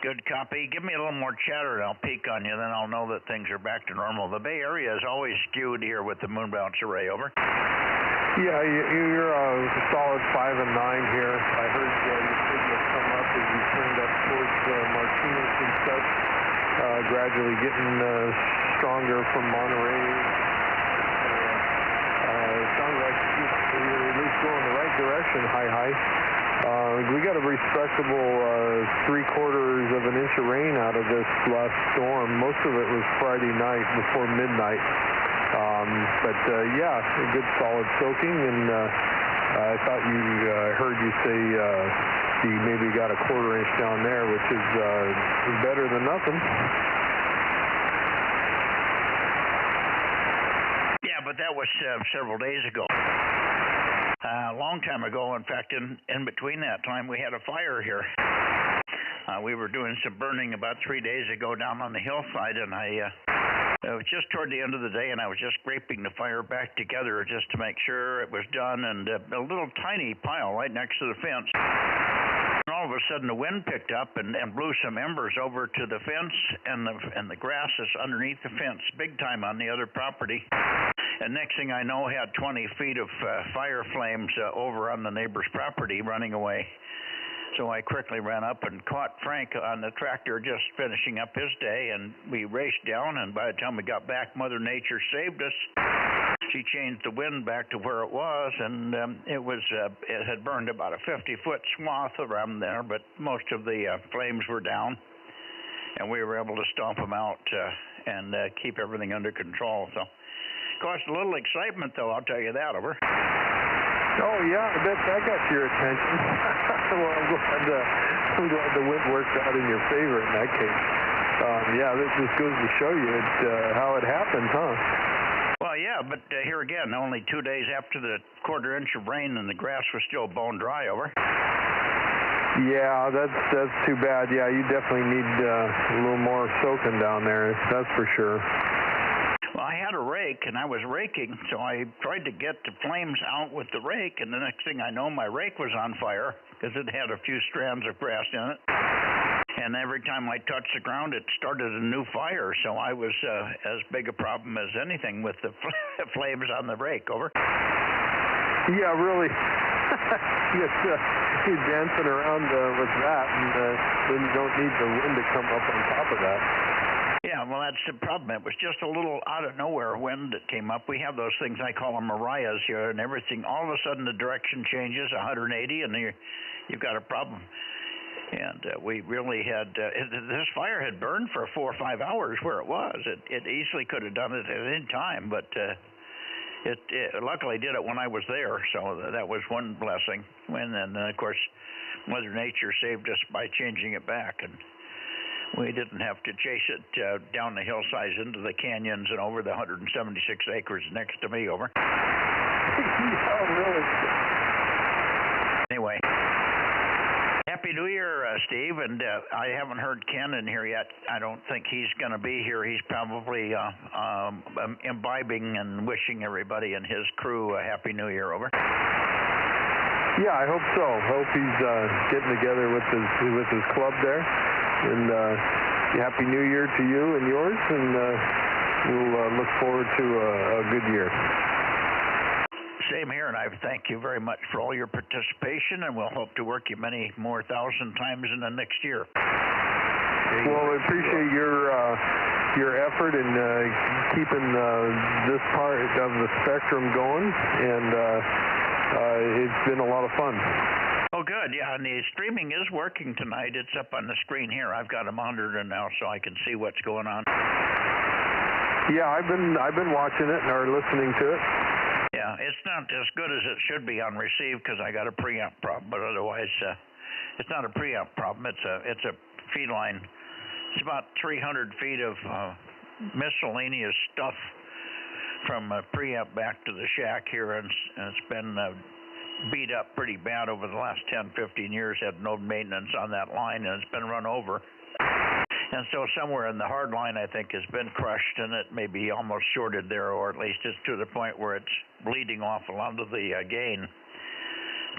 [SPEAKER 1] Good copy. Give me a little more chatter and I'll peek on you, then I'll know that things are back to normal. The Bay Area is always skewed here with the moon bounce array, over.
[SPEAKER 7] Yeah, you're a solid 5 and 9 here. I heard your signal come up as you turned up towards Martinez and such, gradually getting stronger from Monterey. It sounds like you're at least going the right direction, high. We got a respectable 3/4 of an inch of rain out of this last storm. Most of it was Friday night before midnight. Yeah, a good solid soaking, and I thought heard you say you maybe got a 1/4 inch down there, which is better than nothing.
[SPEAKER 1] Yeah, but that was several days ago. A long time ago, in fact, in between that time, we had a fire here. We were doing some burning about 3 days ago down on the hillside, and it was just toward the end of the day, and I was just scraping the fire back together just to make sure it was done, and a little tiny pile right next to the fence. And all of a sudden, the wind picked up and blew some embers over to the fence, and the grass is underneath the fence, big time on the other property. And next thing I know, had 20 feet of fire flames over on the neighbor's property running away. So I quickly ran up and caught Frank on the tractor just finishing up his day, and we raced down, and by the time we got back, Mother Nature saved us. She changed the wind back to where it was, and it had burned about a 50-foot swath around there, but most of the flames were down, and we were able to stomp them out and keep everything under control. So caused a little excitement, though, I'll tell you that, over.
[SPEAKER 7] Oh, yeah, that got your attention. Well, I'm glad the wind worked out in your favor in that case. Yeah, this just goes to show you how it happened, huh?
[SPEAKER 1] Well, yeah, but here again, only 2 days after the 1/4 inch of rain and the grass was still bone dry, over.
[SPEAKER 7] Yeah, that's too bad. Yeah, you definitely need a little more soaking down there, that's for sure.
[SPEAKER 1] Well, I had a rake, and I was raking, so I tried to get the flames out with the rake, and the next thing I know, my rake was on fire because it had a few strands of grass in it. And every time I touched the ground, it started a new fire, so I was as big a problem as anything with the flames on the rake. Over.
[SPEAKER 7] Yeah, really. You're dancing around with that, and then you don't need the wind to come up on top of that.
[SPEAKER 1] Yeah, well, that's the problem. It was just a little out of nowhere wind that came up. We have those things, I call them Mariahs here, and everything. All of a sudden, the direction changes 180, and you've got a problem. And we really had this fire had burned for 4 or 5 hours where it was. It easily could have done it at any time, but it luckily did it when I was there. So that was one blessing. And then of course, Mother Nature saved us by changing it back, and we didn't have to chase it down the hillsides into the canyons and over the 176 acres next to me. Over.
[SPEAKER 7] Oh, really?
[SPEAKER 1] Anyway. Happy New Year, Steve, and I haven't heard Ken in here yet. I don't think he's going to be here. He's probably imbibing and wishing everybody and his crew a Happy New Year. Over.
[SPEAKER 7] Yeah, I hope so. Hope he's getting together with his club there, and Happy New Year to you and yours, and we'll look forward to a good year.
[SPEAKER 1] Same here, and I thank you very much for all your participation, and we'll hope to work you many more 1,000 times in the next year.
[SPEAKER 7] Well, we appreciate your effort in keeping this part of the spectrum going, and it's been a lot of fun.
[SPEAKER 1] Oh, good. Yeah, and the streaming is working tonight. It's up on the screen here. I've got a monitor now, so I can see what's going on.
[SPEAKER 7] Yeah, I've been watching it or listening to it.
[SPEAKER 1] Yeah, it's not as good as it should be on receive because I got a preamp problem, but otherwise, it's not a preamp problem. It's a feed line. It's about 300 feet of miscellaneous stuff from preamp back to the shack here, and it's been beat up pretty bad over the last 10, 15 years. Had no maintenance on that line, and it's been run over. And so somewhere in the hard line, I think, has been crushed, and it may be almost shorted there, or at least it's to the point where it's bleeding off a lot of the gain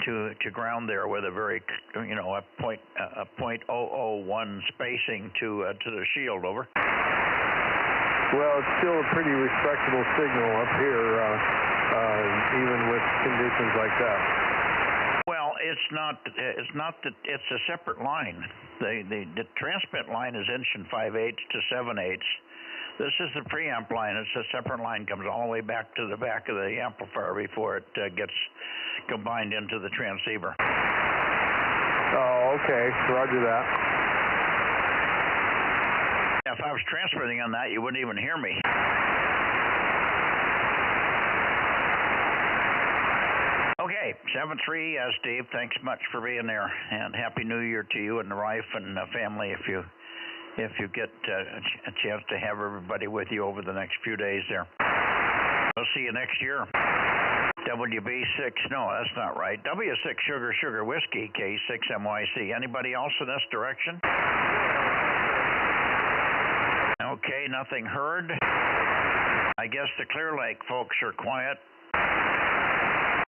[SPEAKER 1] to ground there with a very, a .001 spacing to the shield. Over.
[SPEAKER 7] Well, it's still a pretty respectable signal up here, even with conditions like that.
[SPEAKER 1] Well, it's not that it's a separate line. The transmit line is inch and 5/8 to 7/8. This is the preamp line. It's a separate line, comes all the way back to the back of the amplifier before it gets combined into the transceiver.
[SPEAKER 7] Oh, okay. Roger that.
[SPEAKER 1] If I was transmitting on that, you wouldn't even hear me. Okay, 7-3, Steve, thanks much for being there, and Happy New Year to you and the wife and the family if you get a chance to have everybody with you over the next few days there. We'll see you next year. WB6, no, that's not right. W6 Sugar Whiskey, K6MYC. Anybody else in this direction? Okay, nothing heard. I guess the Clear Lake folks are quiet.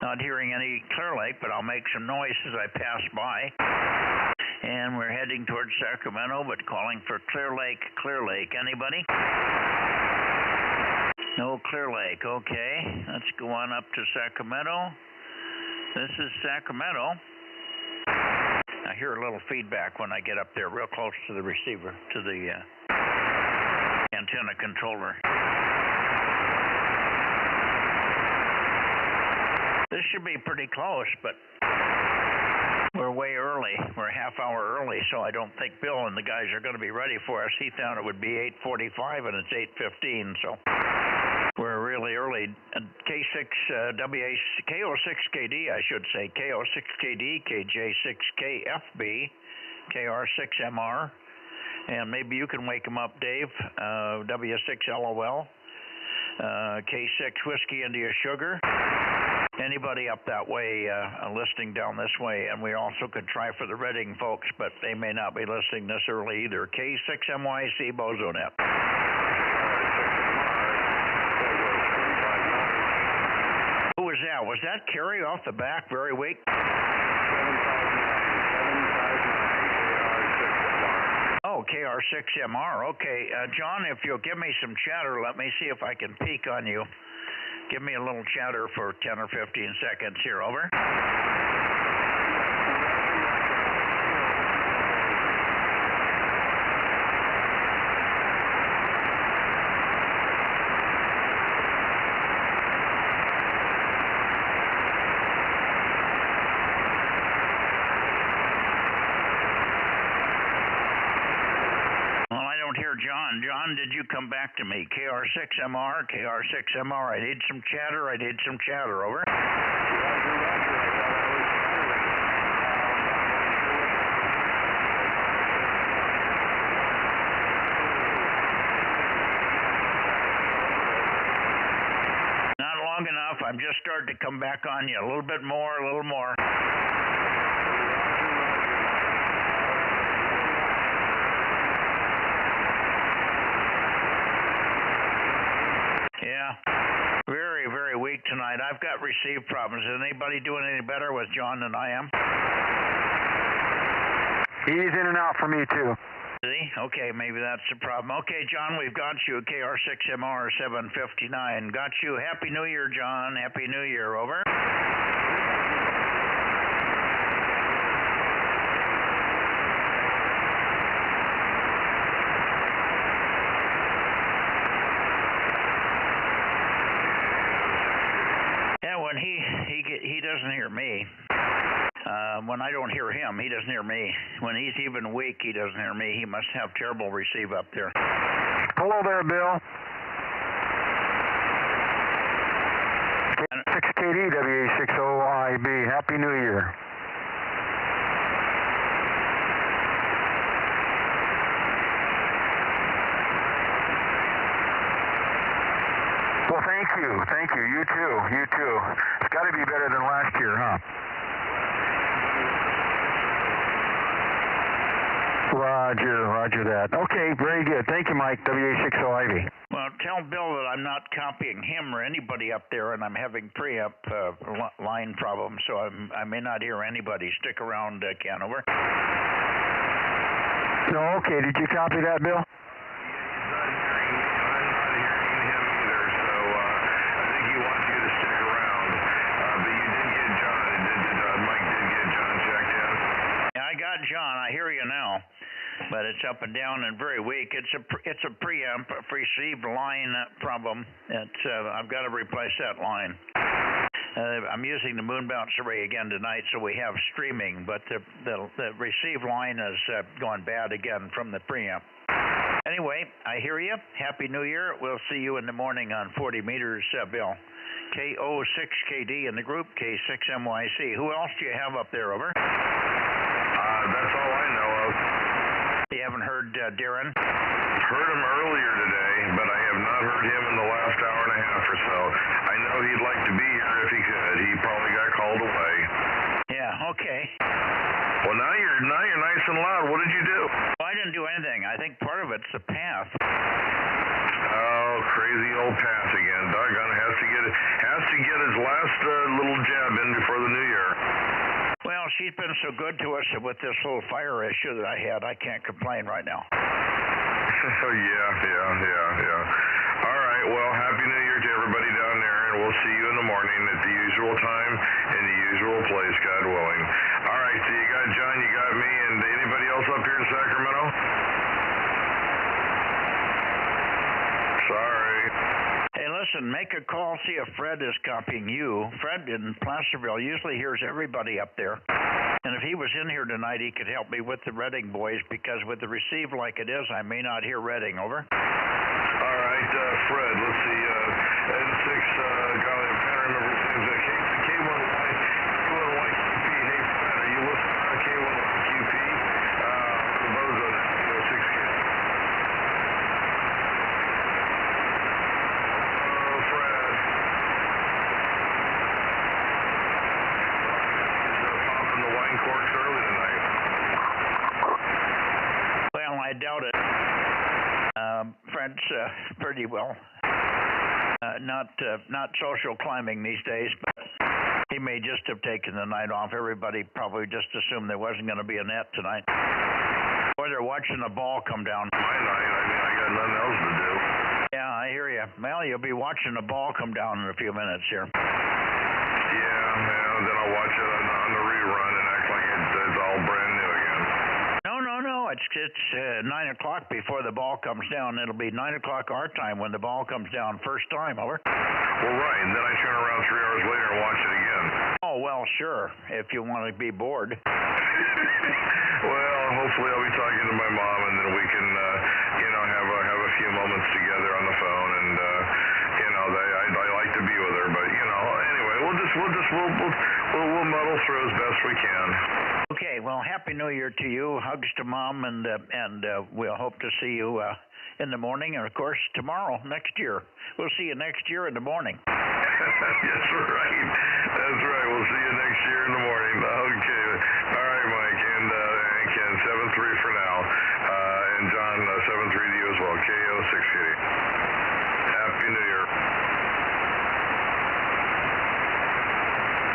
[SPEAKER 1] Not hearing any Clear Lake, but I'll make some noise as I pass by. And we're heading towards Sacramento, but calling for Clear Lake. Anybody? No Clear Lake. Okay, let's go on up to Sacramento. This is Sacramento. I hear a little feedback when I get up there real close to the receiver, to the antenna controller. This should be pretty close, but we're way early. We're a half hour early, so I don't think Bill and the guys are going to be ready for us. He thought it would be 8:45, and it's 8:15, so we're really early. KO6KD, I should say. KO6KD, KJ6KFB, KR6MR, and maybe you can wake them up, Dave. W6LOL, K6 Whiskey India Sugar, anybody up that way listening down this way, and we also could try for the Reading folks, but they may not be listening this early either. K6MYC Bozo Net. Who was that? Was that Kerry off the back, very weak? 7,000 Oh, KR6MR. Okay, John, if you'll give me some chatter, let me see if I can peek on you. Give me a little chatter for 10 or 15 seconds here, over. John. John, did you come back to me? KR6MR, KR6MR. I need some chatter. I need some chatter. Over. Not long enough. I'm just starting to come back on you. A little bit more, a little more. Very, very weak tonight. I've got receive problems. Is anybody doing any better with John than I am?
[SPEAKER 4] He's in and out for me, too.
[SPEAKER 1] Is he? Okay, maybe that's the problem. Okay, John, we've got you. KR6MR 759. Got you. Happy New Year, John. Happy New Year. Over. He doesn't hear me. When I don't hear him, he doesn't hear me. When he's even weak, he doesn't hear me. He must have terrible receive up there.
[SPEAKER 4] Hello there, Bill. 6KD WA60IB. Happy New Year. Well, thank you. Thank you. You too. You too. It's got to be better than last year, huh? Roger that. Okay, very good. Thank you, Mike, WA60IB.
[SPEAKER 1] Well, tell Bill that I'm not copying him or anybody up there, and I'm having preamp line problems, so I may not hear anybody. Stick around, Ken. Over.
[SPEAKER 4] No, okay. Did you copy that, Bill?
[SPEAKER 1] John, I hear you now, but it's up and down and very weak. It's a preamp received line problem. I've got to replace that line. I'm using the moon bounce array again tonight, so we have streaming, but the receive line has gone bad again from the preamp. Anyway, I hear you. Happy New Year. We'll see you in the morning on 40 meters, Bill. KO6KD in the group, K6MYC. Who else do you have up there, over?
[SPEAKER 2] That's all I know of.
[SPEAKER 1] You haven't heard Darren?
[SPEAKER 2] Heard him earlier today, but I have not heard him in the last hour and a half or so. I know he'd like to be here if he could. He probably got called away.
[SPEAKER 1] Yeah, okay.
[SPEAKER 2] Well, now you're nice and loud. What did you do?
[SPEAKER 1] Well, I didn't do anything. I think part of it's the path.
[SPEAKER 2] Oh, crazy old path again. Doggone, has to get his last little jab in before the new year.
[SPEAKER 1] Well, she's been so good to us with this little fire issue that I had. I can't complain right now.
[SPEAKER 2] Yeah. All right, well, Happy New Year to everybody down there, and we'll see you in the morning at the usual time in the usual place, God willing. All right, so you got John, you got me, and anybody else up here in Sacramento? Sorry.
[SPEAKER 1] Hey, listen, make a call, see if Fred is copying you. Fred in Placerville usually hears everybody up there. And if he was in here tonight, he could help me with the Reading boys, because with the receive like it is, I may not hear Reading. Over.
[SPEAKER 2] All right, Fred, let's see. N6, golly, I'm trying to remember his name. K1YQP. Hey, Fred, are you listening on K1YQP? The Bozo Net, 6K.
[SPEAKER 1] Lawrence pretty well. Not social climbing these days, but he may just have taken the night off. Everybody probably just assumed there wasn't going to be a net tonight. Or they're watching the ball come down.
[SPEAKER 2] My night, I mean, I got nothing else to do.
[SPEAKER 1] Yeah, I hear you. Well, you'll be watching the ball come down in a few minutes here.
[SPEAKER 2] Yeah, then I'll watch it on the rerun and act like it's all brand new again.
[SPEAKER 1] No. It's 9 o'clock before the ball comes down. It'll be 9 o'clock our time when the ball comes down first time, over.
[SPEAKER 2] Well, right, and then I turn around 3 hours later and watch it again.
[SPEAKER 1] Oh, well, sure, if you want to be bored.
[SPEAKER 2] Well, hopefully I'll be talking to my mom, and then we can, have a few moments together on the phone, and I like to be with her, but anyway, we'll muddle through as best we can.
[SPEAKER 1] Okay, well, Happy New Year to you. Hugs to Mom, and we'll hope to see you in the morning, and of course tomorrow next year. We'll see you next year in the morning.
[SPEAKER 2] That's right. We'll see you next year in the morning. Okay. All right, Mike, and Ken, 7-3 for now, and John, 7-3 to you as well. KO 680. Happy New Year.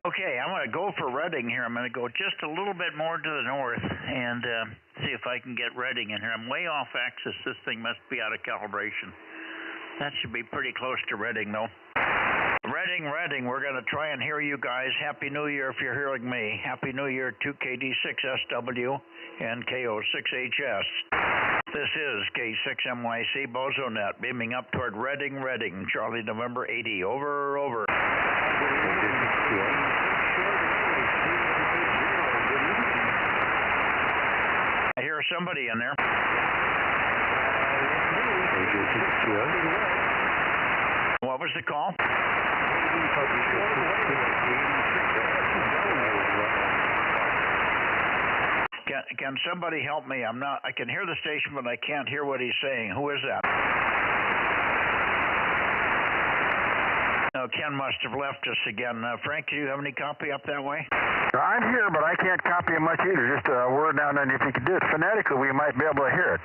[SPEAKER 1] Okay, I'm going to go for Redding here. I'm going to go just a little bit more to the north and see if I can get Redding in here. I'm way off axis. This thing must be out of calibration. That should be pretty close to Redding, though. Redding, we're going to try and hear you guys. Happy New Year if you're hearing me. Happy New Year to KD6SW and KO6HS. This is K6MYC Bozo Net, beaming up toward Redding, Charlie November 80. Over. I hear somebody in there. What was the call? Can somebody help me? I can hear the station, but I can't hear what he's saying. Who is that? No, Ken must have left us again. Frank, do you have any copy up that way?
[SPEAKER 4] I'm here, but I can't copy it much either. Just a word down, and if you could do it phonetically, we might be able to hear it.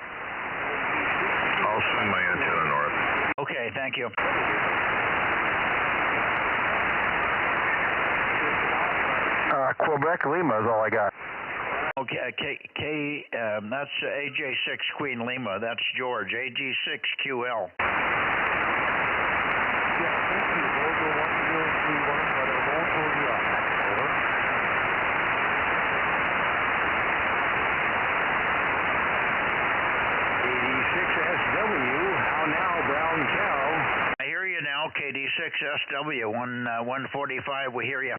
[SPEAKER 2] I'll swing my antenna north.
[SPEAKER 1] Okay, thank you.
[SPEAKER 4] Quebec Lima is all I got.
[SPEAKER 1] Okay, that's AJ6 Queen Lima. That's George. AG6QL.
[SPEAKER 7] Yeah, thank you. Bozo 1031, but I won't hold you up. Over. KD6SW, how now, Brown Cow?
[SPEAKER 1] I hear you now, KD6SW, 145, we hear you.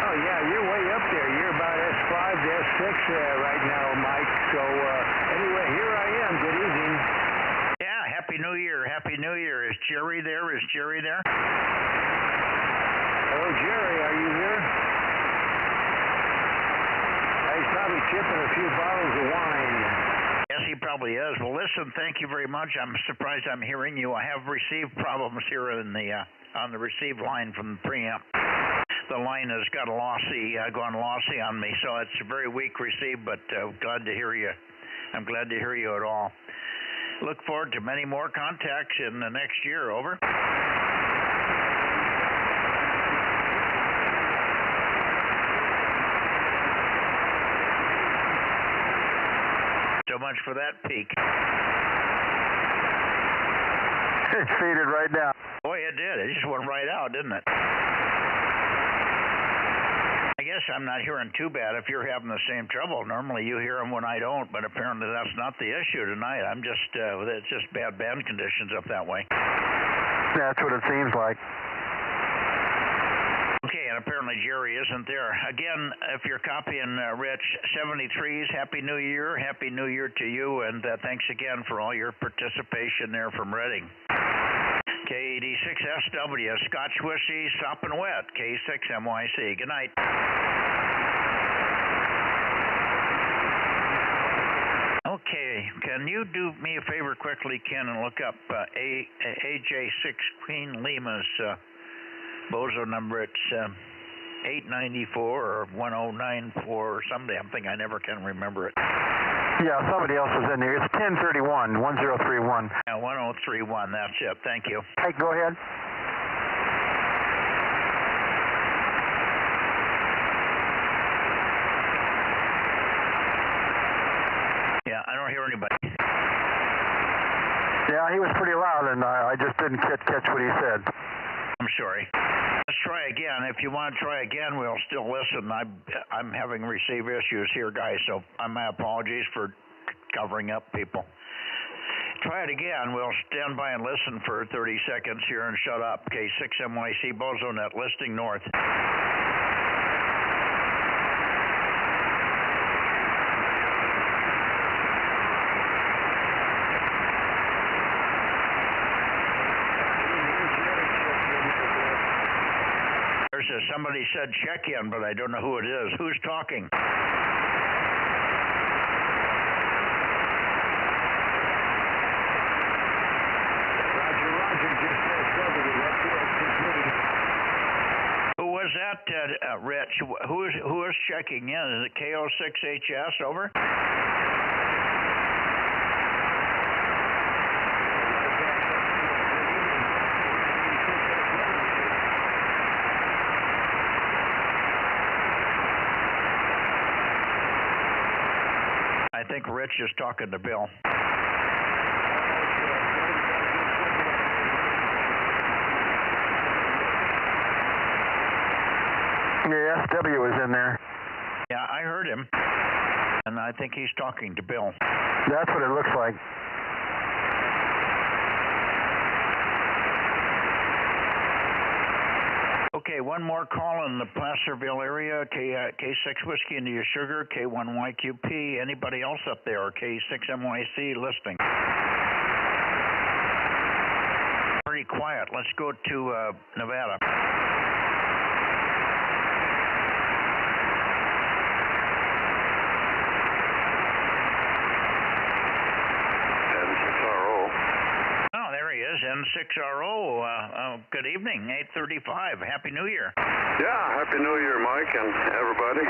[SPEAKER 7] Oh, yeah, you're way up there. You're about S5 to S6 right now, Mike. So, anyway, here I am. Good evening.
[SPEAKER 1] Yeah, Happy New Year. Is Jerry there?
[SPEAKER 7] Hello, Jerry. Are you here? He's probably chipping a few bottles of wine.
[SPEAKER 1] Yes, he probably is. Well, listen, thank you very much. I'm surprised I'm hearing you. I have received problems here in the on the received line from the preamp. The line has got gone lossy on me, so it's a very weak receive, but glad to hear you. I'm glad to hear you at all. Look forward to many more contacts in the next year. Over. So much for that peak.
[SPEAKER 4] It faded right down.
[SPEAKER 1] Boy, it did. It just went right out, didn't it? I guess I'm not hearing too bad if you're having the same trouble. Normally you hear them when I don't, but apparently that's not the issue tonight. It's just bad band conditions up that way.
[SPEAKER 4] That's what it seems like.
[SPEAKER 1] Okay, and apparently Jerry isn't there. Again, if you're copying Rich, 73s, Happy New Year. Happy New Year to you, and thanks again for all your participation there from Redding. K86SW, Scotch Whiskey, Soppin' Wet, K6MYC. Good night. Okay, can you do me a favor quickly, Ken, and look up AJ6 Queen Lima's Bozo number? It's 894 or 1094 or some damn thing. I never can remember it.
[SPEAKER 4] Yeah, somebody else was in there. It's 1031, 1031.
[SPEAKER 1] Yeah, 1031, that's it. Thank you.
[SPEAKER 4] Hey, go ahead.
[SPEAKER 1] Yeah, I don't hear anybody.
[SPEAKER 4] Yeah, he was pretty loud, and I just didn't catch what he said.
[SPEAKER 1] I'm sorry. Let's try again. If you want to try again, we'll still listen. I'm having receive issues here, guys, so my apologies for covering up people. Try it again. We'll stand by and listen for 30 seconds here and shut up. K6MYC Bozo Net, listing north. Somebody said check in, but I don't know who it is. Who's talking?
[SPEAKER 8] Roger, just
[SPEAKER 1] Who was that, Rich? Who is checking in? Is it KO6HS, over? I think Rich is talking to Bill.
[SPEAKER 4] Yeah, SW is in there.
[SPEAKER 1] Yeah, I heard him, and I think he's talking to Bill.
[SPEAKER 4] That's what it looks like.
[SPEAKER 1] Okay, one more call in the Placerville area, K6 Whiskey India Sugar, K1YQP. Anybody else up there? K6MYC listing. Pretty quiet. Let's go to Nevada. Oh, there he is, N6RO. Good evening, 8:35. Happy New Year.
[SPEAKER 2] Yeah, Happy New Year, Mike, and everybody.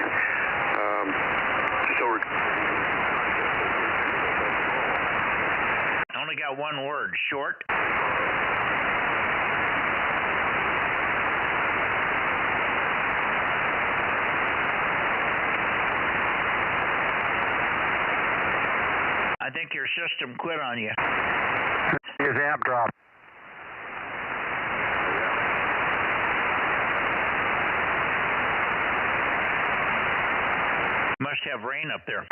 [SPEAKER 1] Only got one word, short. I think your system quit on you.
[SPEAKER 4] His amp dropped.
[SPEAKER 1] Must have rain up there.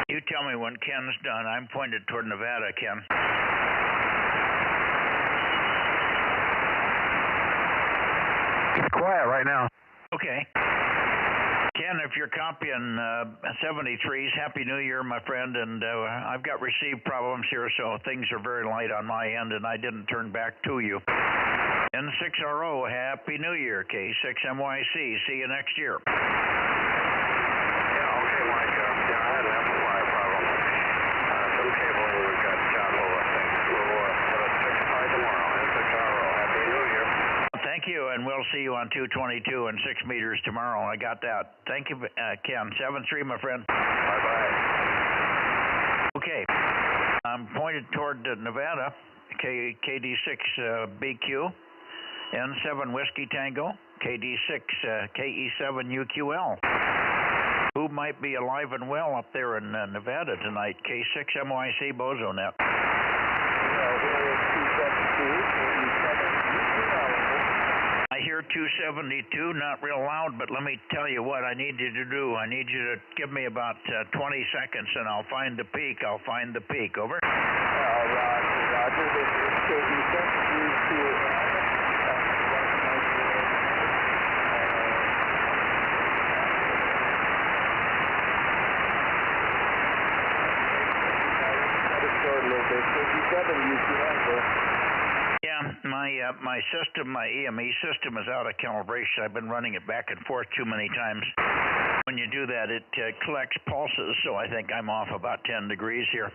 [SPEAKER 1] You tell me when Ken's done. I'm pointed toward Nevada, Ken.
[SPEAKER 4] It's quiet right now.
[SPEAKER 1] Okay. Ken, if you're copying 73s, Happy New Year, my friend. And I've got receive problems here, so things are very light on my end, and I didn't turn back to you. N6RO, Happy New Year, K6MYC. See you next year.
[SPEAKER 2] Yeah, okay, Mike. Yeah, I had an amplifier problem. Some cabling, we've got Chapo, I think. We'll have it fixed by tomorrow. N6RO. Happy New Year.
[SPEAKER 1] Thank you, and we'll see you on 222 and 6 meters tomorrow. I got that. Thank you, Ken. 7-3, my friend.
[SPEAKER 2] Bye-bye.
[SPEAKER 1] Okay. I'm pointed toward Nevada, KD6 BQ, N7 Whiskey Tango, KD6 KE7 UQL. Who might be alive and well up there in Nevada tonight? K6MYC Bozo Net. I hear 272, not real loud, but let me tell you what I need you to do. I need you to give me about 20 seconds, and I'll find the peak. I'll find the peak. Over.
[SPEAKER 8] Roger. This is KD6 UQL.
[SPEAKER 1] my system, my EME system is out of calibration. I've been running it back and forth too many times. When you do that, it collects pulses, so I think I'm off about 10 degrees here.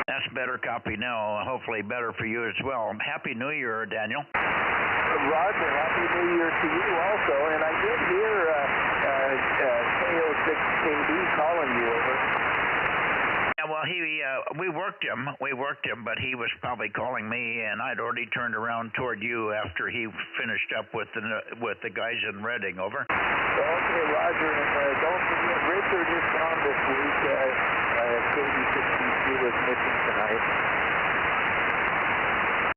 [SPEAKER 1] That's better copy now, hopefully better for you as well. Happy New Year, Daniel.
[SPEAKER 8] Roger, Happy New Year to you also. And I did hear KO6KB calling you over.
[SPEAKER 1] Yeah, well, we worked him, but he was probably calling me, and I'd already turned around toward you after he finished up with the guys in Reading. Over.
[SPEAKER 8] Okay, Roger, and don't forget Richard is gone this week. KB6BC was missing tonight.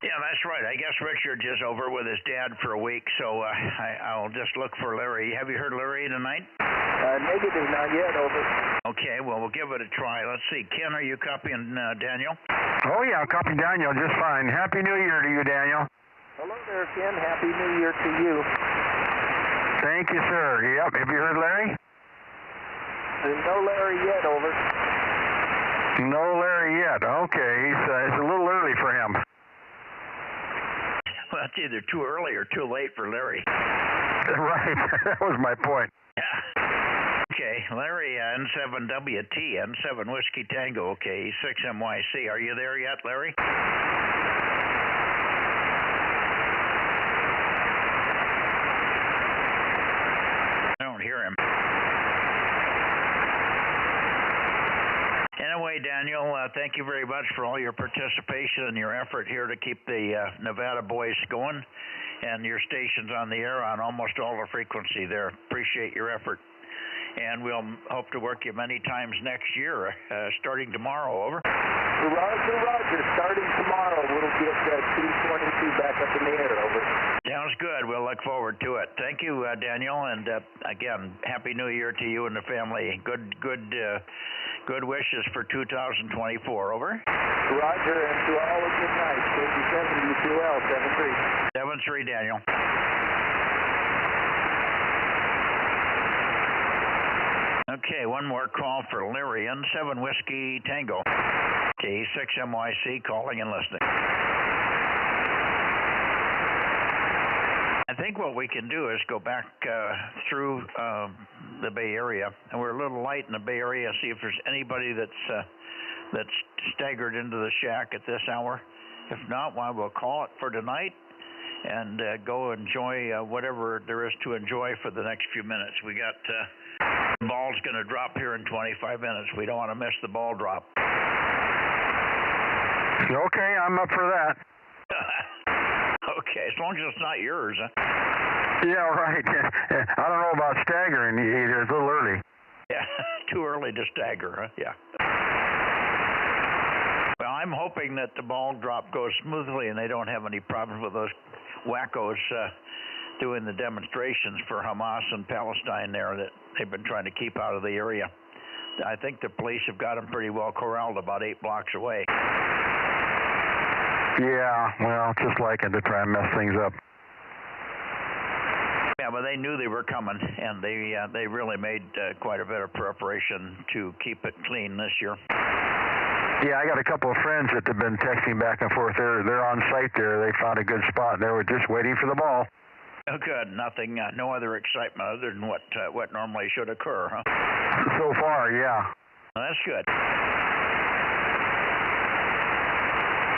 [SPEAKER 1] Yeah, that's right. I guess Richard is over with his dad for a week, so I'll just look for Larry. Have you heard Larry tonight?
[SPEAKER 8] Negative, not yet, over.
[SPEAKER 1] Okay, well, we'll give it a try. Let's see. Ken, are you copying Daniel?
[SPEAKER 4] Oh, yeah, I'll copy Daniel just fine. Happy New Year to you, Daniel.
[SPEAKER 8] Hello there, Ken. Happy New Year to you.
[SPEAKER 4] Thank you, sir. Yep. Have you heard Larry?
[SPEAKER 8] No Larry yet, over.
[SPEAKER 4] No Larry yet. Okay, it's a little early for him.
[SPEAKER 1] Well, it's either too early or too late for Larry.
[SPEAKER 4] Right. That was my point.
[SPEAKER 1] Yeah. Okay, Larry, N7WT, N7 Whiskey Tango, okay, 6MYC. Are you there yet, Larry? I don't hear him. Anyway, Daniel, thank you very much for all your participation and your effort here to keep the Nevada boys going and your stations on the air on almost all the frequency there. Appreciate your effort. And we'll hope to work you many times next year, starting tomorrow, over.
[SPEAKER 8] Roger. Starting tomorrow, we'll get 222 back up in the air, over.
[SPEAKER 1] Sounds good. We'll look forward to it. Thank you, Daniel, and again, Happy New Year to you and the family. Good wishes for 2024, over.
[SPEAKER 8] Roger, and to all a good night. KB7, U2L, 73.
[SPEAKER 1] 73, Daniel. Okay, one more call for Larry, N7 Whiskey Tango. Okay, 6MYC calling and listening. I think what we can do is go back through the Bay Area, and we're a little light in the Bay Area, see if there's anybody that's staggered into the shack at this hour. If not, well, we'll call it for tonight and go enjoy whatever there is to enjoy for the next few minutes. We got the ball's going to drop here in 25 minutes. We don't want to miss the ball drop.
[SPEAKER 4] Okay, I'm up for that.
[SPEAKER 1] Okay, as long as it's not yours. Huh?
[SPEAKER 4] Yeah, right. I don't know about staggering either. It's a little early.
[SPEAKER 1] Yeah, too early to stagger, huh? Yeah. Well, I'm hoping that the ball drop goes smoothly and they don't have any problems with those wackos doing the demonstrations for Hamas and Palestine there that they've been trying to keep out of the area. I think the police have got them pretty well corralled about 8 blocks away.
[SPEAKER 4] Yeah, well, just like it to try and mess things up.
[SPEAKER 1] Yeah, but they knew they were coming, and they really made quite a bit of preparation to keep it clean this year.
[SPEAKER 4] Yeah, I got a couple of friends that have been texting back and forth. They're on site there. They found a good spot. They were just waiting for the ball.
[SPEAKER 1] Oh, good. Nothing, no other excitement other than what normally should occur, huh?
[SPEAKER 4] So far, yeah.
[SPEAKER 1] Well, that's good.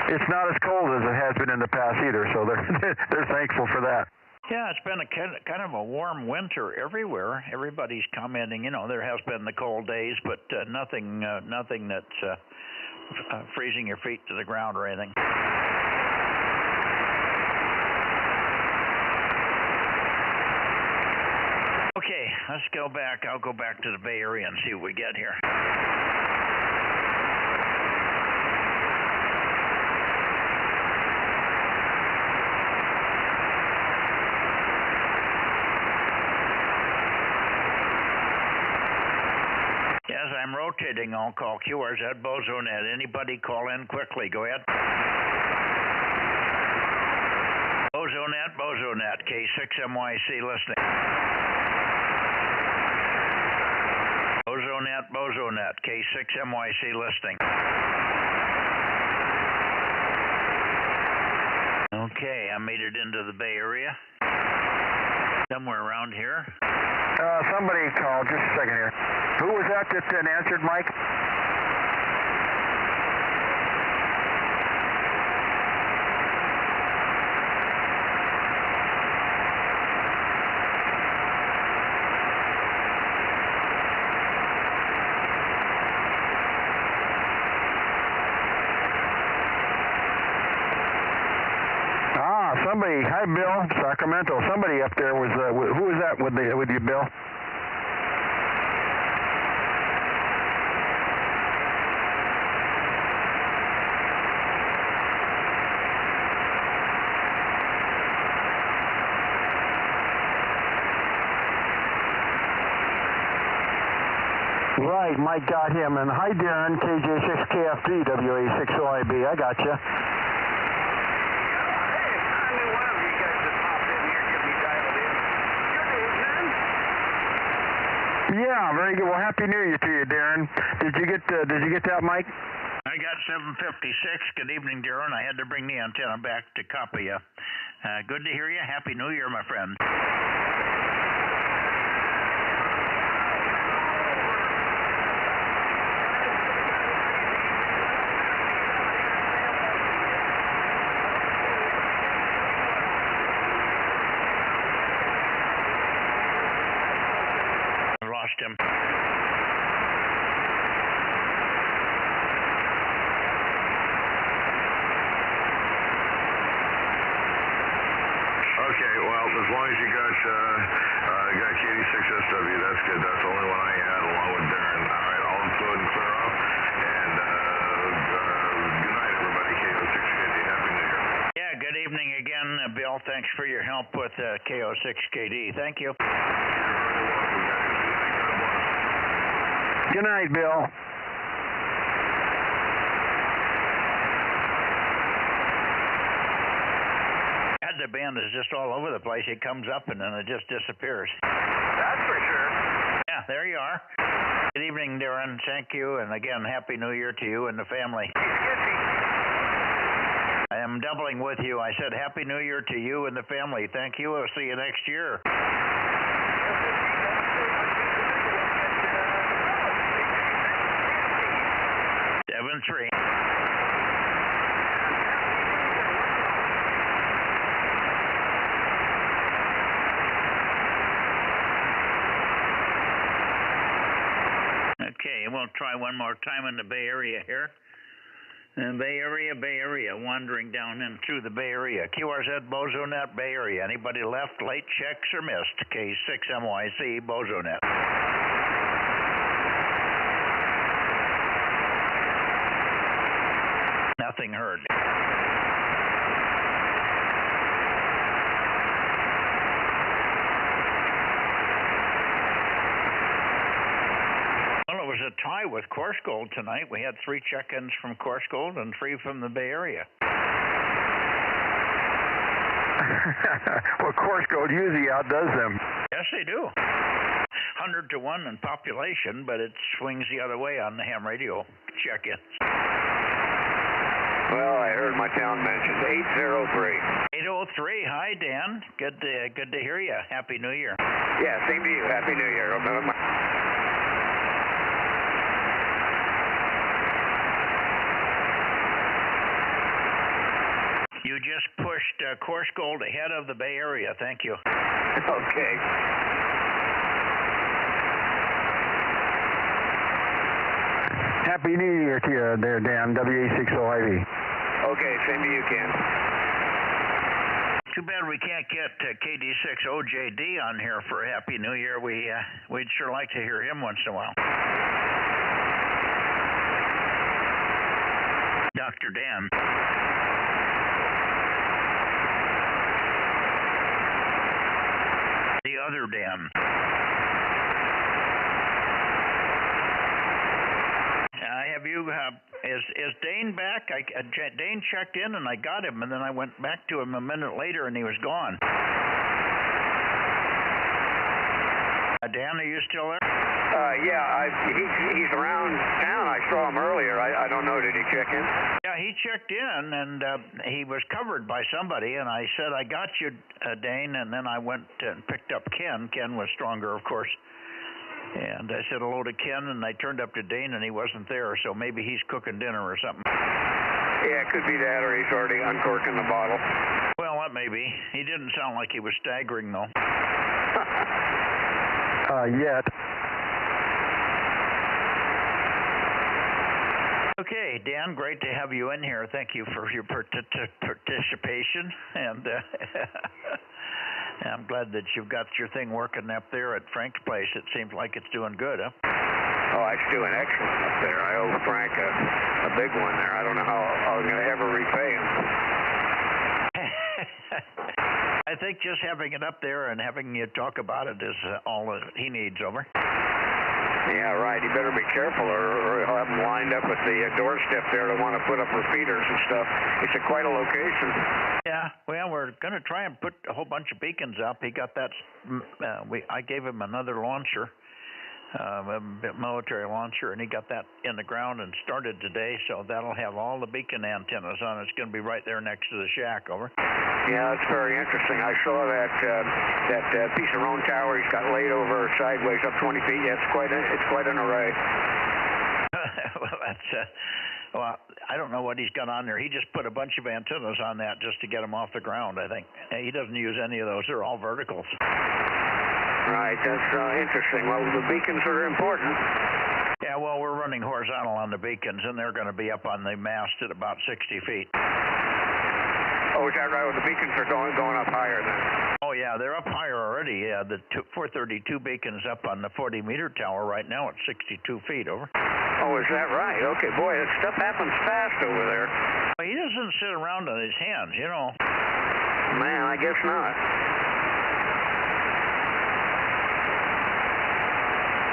[SPEAKER 4] It's not as cold as it has been in the past either, so they're thankful for that.
[SPEAKER 1] Yeah, it's been a kind of a warm winter everywhere. Everybody's commenting, there has been the cold days, but nothing that's freezing your feet to the ground or anything. Okay, let's go back. I'll go back to the Bay Area and see what we get here. As I'm rotating, I'll call QRZ Bozo Net. Anybody call in quickly. Go ahead. Bozo Net, K6MYC listening. Bozo Net, K6MYC listening. Okay, I made it into the Bay Area. Somewhere around here.
[SPEAKER 4] Somebody called. Just a second here. Who was that answered, Mike? Somebody, hi Bill, Sacramento. Somebody up there was, who was that with you, Bill? Right, Mike got him. And hi Darren, KJ6KFD, WA6OIB. I got you. Yeah, very good. Well, Happy New Year to you, Darren. Did you get that, Mike?
[SPEAKER 1] I got 756. Good evening, Darren. I had to bring the antenna back to copy you. Good to hear you. Happy New Year, my friend. Him. Okay,
[SPEAKER 2] well, as long as you got KD6SW, that's good. That's the only one I had along with Darren. All right, all include and clear off. And good night, everybody. KO6KD. Happy New Year.
[SPEAKER 1] Yeah, good evening again, Bill. Thanks for your help with KO6KD. Thank you.
[SPEAKER 4] Good night, Bill.
[SPEAKER 1] The band is just all over the place. It comes up and then it just disappears.
[SPEAKER 3] That's for sure.
[SPEAKER 1] Yeah, there you are. Good evening, Darren. Thank you. And again, Happy New Year to you and the family. I am doubling with you. I said Happy New Year to you and the family. Thank you. I'll see you next year. 7-3. Okay, we'll try one more time in the Bay Area here. And Bay Area, wandering down in through the Bay Area. QRZ, Bozo Net, Bay Area. Anybody left, late checks, or missed? K6MYC, Bozo Net. Nothing heard. Well, it was a tie with Course Gold tonight. We had 3 check-ins from Course Gold and 3 from the Bay Area.
[SPEAKER 4] Well, Course Gold usually outdoes them.
[SPEAKER 1] Yes, they do. 100 to 1 in population, but it swings the other way on the ham radio check-ins.
[SPEAKER 8] Well, I heard my town mentioned 803.
[SPEAKER 1] 803. Hi, Dan. Good to hear you. Happy New Year.
[SPEAKER 8] Yeah, same to you. Happy New Year.
[SPEAKER 1] You just pushed Course Gold ahead of the Bay Area. Thank you.
[SPEAKER 8] Okay.
[SPEAKER 4] Happy New Year to you there, Dan, WA6OIV.
[SPEAKER 8] Okay, same to you, Ken.
[SPEAKER 1] Too bad we can't get KD6OJD on here for a Happy New Year. We'd sure like to hear him once in a while. Dr. Dan. The other Dan. Have you? Is Dane back? Dane checked in and I got him, and then I went back to him a minute later and he was gone. Dan, are you still there?
[SPEAKER 8] Yeah, he's around town. I saw him earlier. I don't know. Did he check in?
[SPEAKER 1] Yeah, he checked in, and he was covered by somebody, and I said, I got you, Dane, and then I went and picked up Ken. Ken was stronger, of course. And I said hello to Ken, and I turned up to Dane, and he wasn't there, so maybe he's cooking dinner or something.
[SPEAKER 9] Yeah, it could be that, or he's already uncorking the bottle.
[SPEAKER 1] Well, that may be. He didn't sound like he was staggering, though.
[SPEAKER 4] Yet.
[SPEAKER 1] Okay, Dan, great to have you in here. Thank you for your participation, and I'm glad that you've got your thing working up there at Frank's place. It seems like it's doing good, huh?
[SPEAKER 9] Oh, it's doing excellent up there. I owe Frank a big one there. I don't know how I'm going to ever repay him.
[SPEAKER 1] I think just having it up there and having you talk about it is all he needs, over.
[SPEAKER 9] Yeah, right. You better be careful, or he'll have them lined up at the doorstep there to want to put up repeaters and stuff. It's quite a location.
[SPEAKER 1] Yeah, well, we're going to try and put a whole bunch of beacons up. He got that. I gave him another launcher, a military launcher, and he got that in the ground and started today. So that'll have all the beacon antennas on. It's going to be right there next to the shack, over.
[SPEAKER 9] Yeah, that's very interesting. I saw that piece of Roan tower he's got laid over sideways up 20 feet. Yeah, it's quite an array.
[SPEAKER 1] Well, well, I don't know what he's got on there. He just put a bunch of antennas on that just to get them off the ground, I think. He doesn't use any of those. They're all verticals.
[SPEAKER 9] Right, that's interesting. Well, the beacons are important.
[SPEAKER 1] Yeah, well, we're running horizontal on the beacons, and they're going to be up on the mast at about 60 feet.
[SPEAKER 9] Oh, is that right? Well, the beacons are going up higher then.
[SPEAKER 1] Oh, yeah, they're up higher already. Yeah, the 432 beacon's up on the 40-meter tower right now at 62 feet, over.
[SPEAKER 9] Oh, is that right? Okay, boy, that stuff happens fast over there.
[SPEAKER 1] Well, he doesn't sit around on his hands, you know.
[SPEAKER 9] Man, I guess not.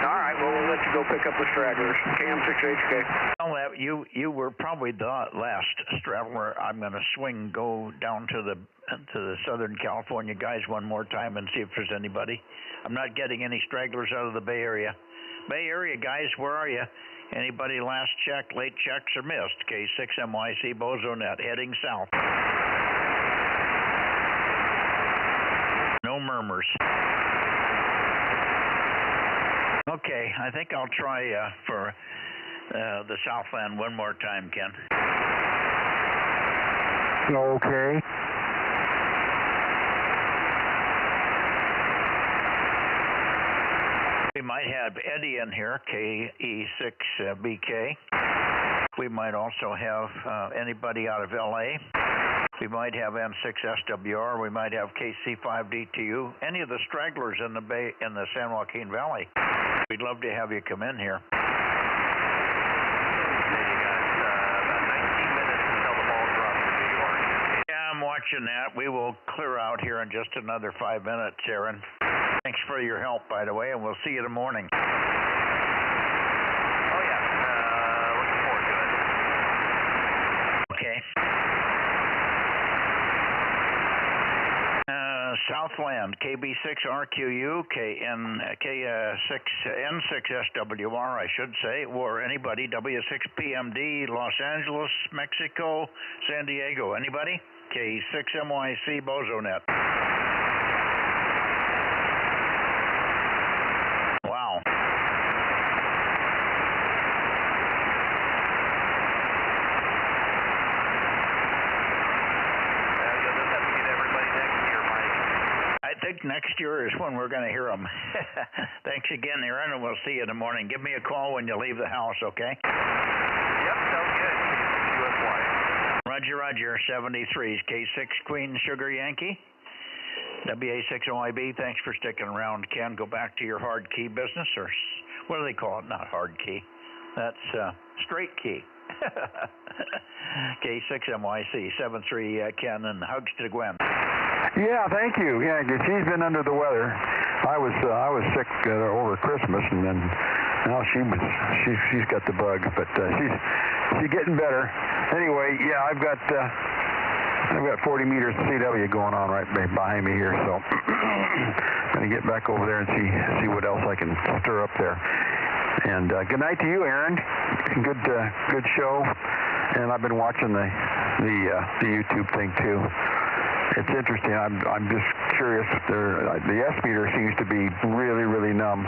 [SPEAKER 9] All right, well, we'll let you go pick up the stragglers. KM6HK.
[SPEAKER 1] Well, you were probably the last straggler. I'm going to go down to the Southern California guys one more time and see if there's anybody. I'm not getting any stragglers out of the Bay Area. Bay Area guys, where are you? Anybody last check, late checks, or missed? K6MYC Bozo Net heading south. No murmurs. Okay, I think I'll try for the Southland one more time, Ken.
[SPEAKER 4] Okay.
[SPEAKER 1] We might have Eddie in here, KE6BK. We might also have anybody out of LA. We might have N6SWR. We might have KC5DTU. Any of the stragglers in the San Joaquin Valley. We'd love to have you come in here.
[SPEAKER 3] You got about 19 minutes until the ball drops in New York.
[SPEAKER 1] Yeah, I'm watching that. We will clear out here in just another 5 minutes, Aaron. Thanks for your help, by the way, and we'll see you in the morning.
[SPEAKER 3] Oh, yeah. Looking forward to it.
[SPEAKER 1] Okay. Southland, KB6RQU, N6SWR, I should say, or anybody, W6PMD, Los Angeles, Mexico, San Diego. Anybody? K6MYC Bozo Net. Wow.
[SPEAKER 3] You'll just have to get everybody next year, Mike.
[SPEAKER 1] I think next year is when we're going to hear them. Thanks again, Aaron, and we'll see you in the morning. Give me a call when you leave the house, okay?
[SPEAKER 3] Yep, sounds good. QSY.
[SPEAKER 1] Roger, Roger. 73's K6 Queen Sugar Yankee. WA6OIB, thanks for sticking around. Ken, go back to your hard key business, or what do they call it? Not hard key. That's straight key. K6MYC, 73 Ken, and hugs to Gwen.
[SPEAKER 4] Yeah, thank you. Yeah, she's been under the weather. I was sick over Christmas, and then now she's got the bug, but she's getting better. Anyway, yeah, I've got 40 meters of CW going on right behind me here, so I'm gonna get back over there and see what else I can stir up there. And good night to you, Aaron. Good show. and I've been watching the YouTube thing too. It's interesting. I'm just curious. The S meter seems to be really, really numb.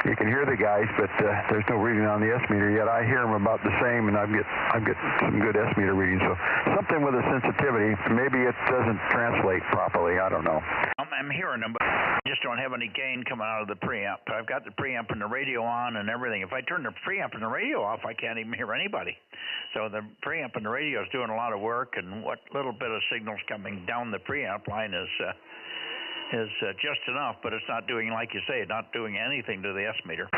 [SPEAKER 4] You can hear the guys, but there's no reading on the S meter yet. I hear them about the same, and I get some good S meter readings. So something with the sensitivity. Maybe it doesn't translate properly. I don't know.
[SPEAKER 1] I'm hearing them, but I just don't have any gain coming out of the preamp. I've got the preamp and the radio on and everything. If I turn the preamp and the radio off, I can't even hear anybody. So the preamp and the radio is doing a lot of work, and what little bit of signals coming down the preamp line is just enough, but it's not doing, like you say, not doing anything to the S meter.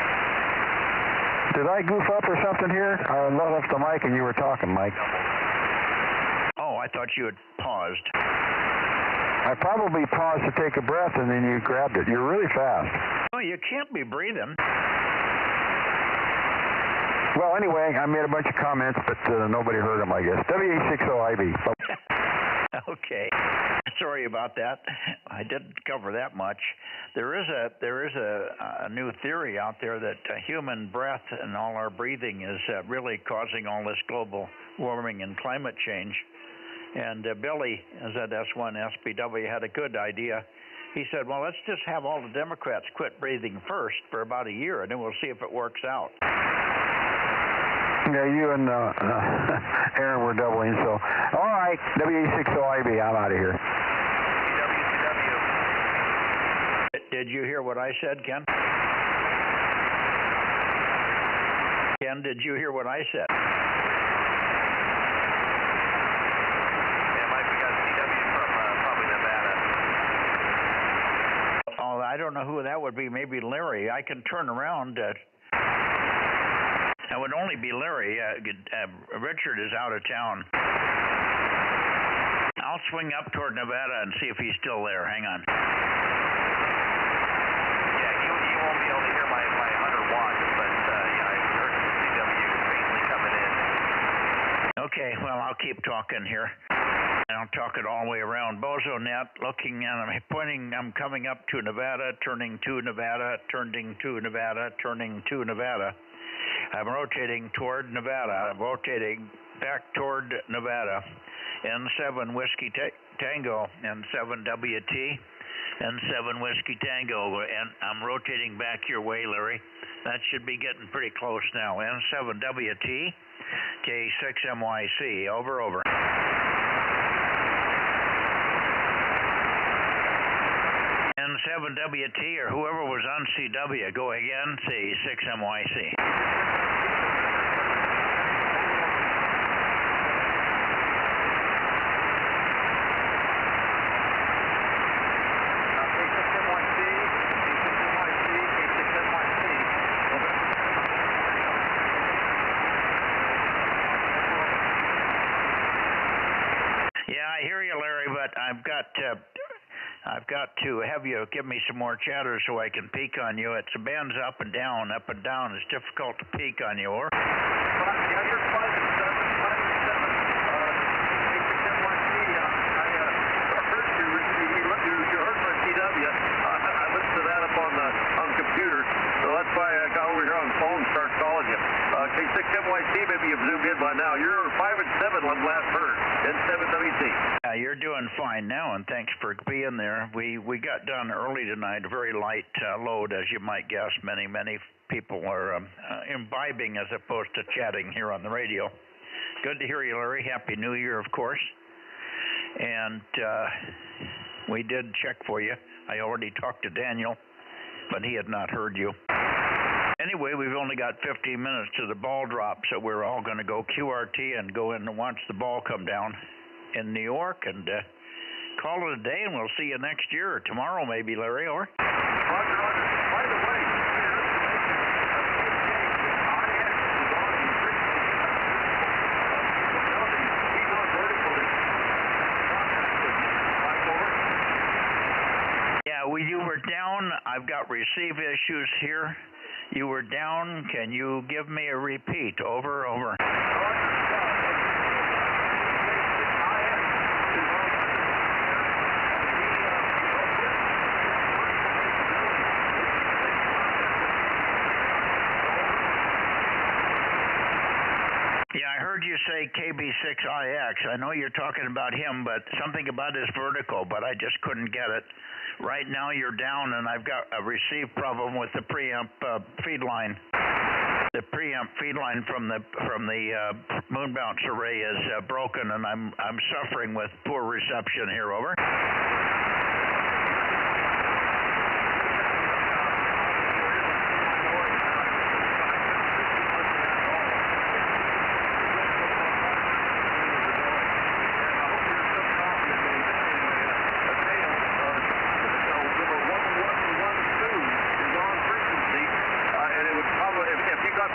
[SPEAKER 4] Did I goof up or something here? I let off the mic and you were talking, Mike.
[SPEAKER 1] Oh, I thought you had paused.
[SPEAKER 4] I probably paused to take a breath and then you grabbed it. You're really fast.
[SPEAKER 1] Oh, you can't be breathing.
[SPEAKER 4] Well, anyway, I made a bunch of comments, but nobody heard them, I guess. WA60IB.
[SPEAKER 1] Okay. Sorry about that. I didn't cover that much. There is a new theory out there that human breath and all our breathing is really causing all this global warming and climate change. And Billy, ZS1SPW, had a good idea. He said, well, let's just have all the Democrats quit breathing first for about a year, and then we'll see if it works out.
[SPEAKER 4] Yeah, you and Aaron were doubling, so. All right, WA60IB, I'm out of here.
[SPEAKER 1] Did you hear what I said, Ken? Ken, did you hear what I said?
[SPEAKER 3] Yeah, Mike, we got CW from probably Nevada.
[SPEAKER 1] Oh, I don't know who that would be. Maybe Larry. I can turn around. That would only be Larry. Richard is out of town. I'll swing up toward Nevada and see if he's still there. Hang on.
[SPEAKER 3] Yeah, you won't be able to hear my 100 watts, but yeah, I heard CW faintly coming in.
[SPEAKER 1] Okay, well, I'll keep talking here. I'll talk it all the way around. Bozo Net, looking at, I'm coming up to Nevada, turning to Nevada, turning to Nevada, turning to Nevada. I'm rotating toward Nevada. I'm rotating back toward Nevada. N7 Whiskey Tango, N7WT, N7 Whiskey Tango, and I'm rotating back your way, Larry. That should be getting pretty close now. N7WT, K6MYC, over. N7WT or whoever was on CW, go again, C6MYC. I hear you, Larry, but I've got to have you give me some more chatter so I can peek on you. It's bands up and down. It's difficult to peek on you, or?
[SPEAKER 6] Yeah, you're 5 and 7. You heard my CW. I listened to that up on the computer, so that's why I got over here on the phone and started calling you. K6MYC, maybe you've zoomed in by now. You're 5 and 7 when last heard. N7WT.
[SPEAKER 1] Yeah, you're doing fine now, and thanks for being there. We got done early tonight, a very light load, as you might guess. Many people are imbibing as opposed to chatting here on the radio. Good to hear you, Larry. Happy New Year, of course. And we did check for you. I already talked to Daniel, but he had not heard you. Anyway, we've only got 15 minutes to the ball drop, so we're all going to go QRT and go in and watch the ball come down in New York and call it a day, and we'll see you next year or tomorrow maybe, Larry, or?
[SPEAKER 6] Roger. By the way,
[SPEAKER 1] you were down. I've got receive issues here. You were down. Can you give me a repeat? Over. Yeah, I heard you say KB6IX. I know you're talking about him, but something about his vertical, but I just couldn't get it. Right now you're down, and I've got a receive problem with the preamp feed line. The preamp feed line from the moon bounce array is broken, and I'm suffering with poor reception here. Over.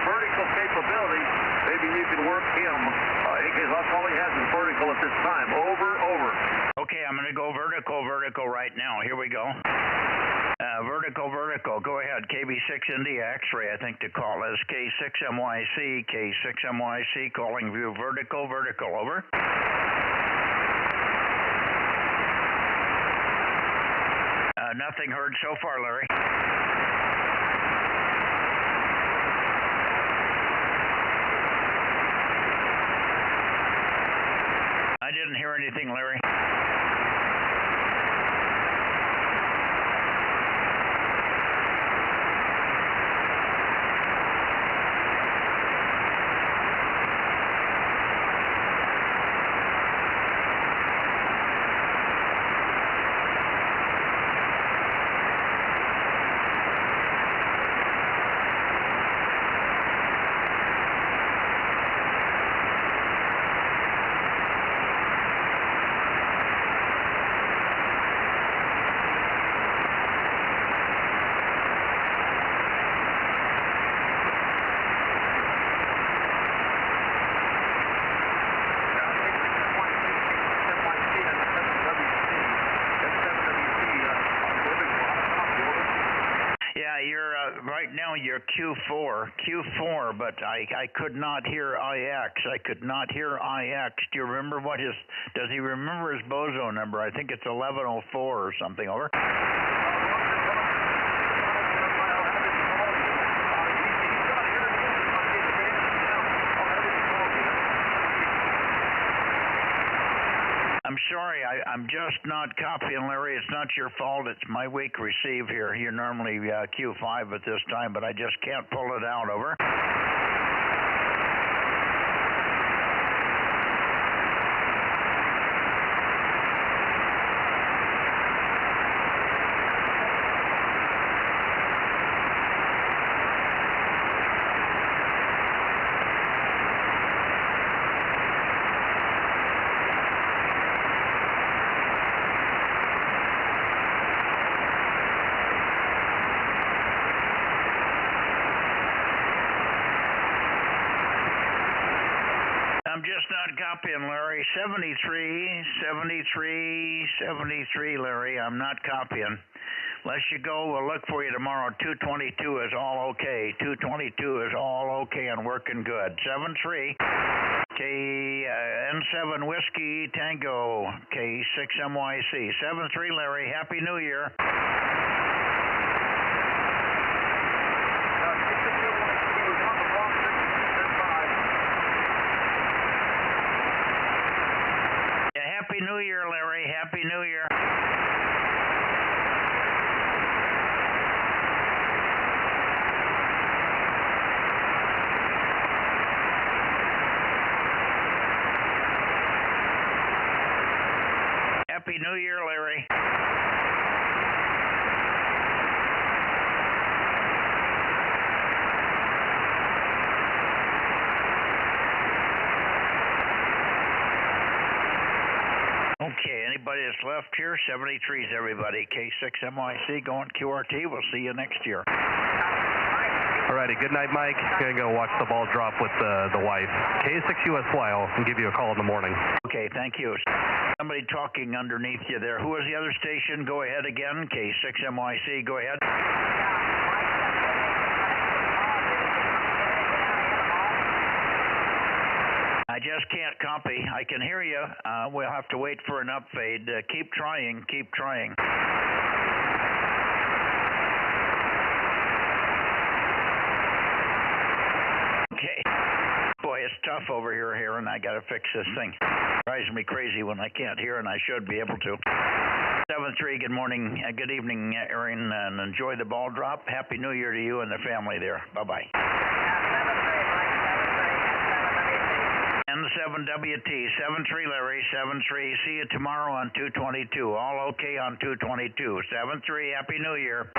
[SPEAKER 6] Vertical capability, maybe you can work him, because that's all he has is vertical at this time. Over.
[SPEAKER 1] Okay, I'm going to go vertical right now. Here we go. Vertical. Go ahead. KB6 India X-ray, I think the call is K6MYC. K6MYC calling view vertical. Over. Nothing heard so far, Larry. I didn't hear anything, Larry. Right now you're Q4, but I could not hear IX. Do you remember does he remember his Bozo number? I think it's 1104 or something. Over. I'm sorry, I'm just not copying, Larry. It's not your fault. It's my weak receive here. You're normally Q5 at this time, but I just can't pull it out. Over. I'm just not copying, Larry. 73, Larry. I'm not copying. Let you go. We'll look for you tomorrow. 222 is all okay. 222 is all okay and working good. 73. N7 Whiskey Tango. K6MYC. 73, Larry. Happy New Year. Happy New Year, Larry. Happy New Year. Happy New Year, Larry. Okay, anybody that's left here, 73s, everybody. K6MYC going QRT. We'll see you next year.
[SPEAKER 3] All righty, good night, Mike. Gonna go watch the ball drop with the wife. K6USY, I'll give you a call in the morning.
[SPEAKER 1] Okay, thank you. Somebody talking underneath you there. Who was the other station? Go ahead again. K6MYC, go ahead. I just can't copy. I can hear you. We'll have to wait for an upfade. Keep trying. Okay. Boy, it's tough stuff over here, Aaron. I got to fix this thing. Drives me crazy when I can't hear, and I should be able to. 7-3, good morning, good evening, Aaron, and enjoy the ball drop. Happy New Year to you and the family there. Bye-bye. And the 7WT, 7-3, Larry, 7-3. See you tomorrow on 222. All okay on 222. 7-3, Happy New Year.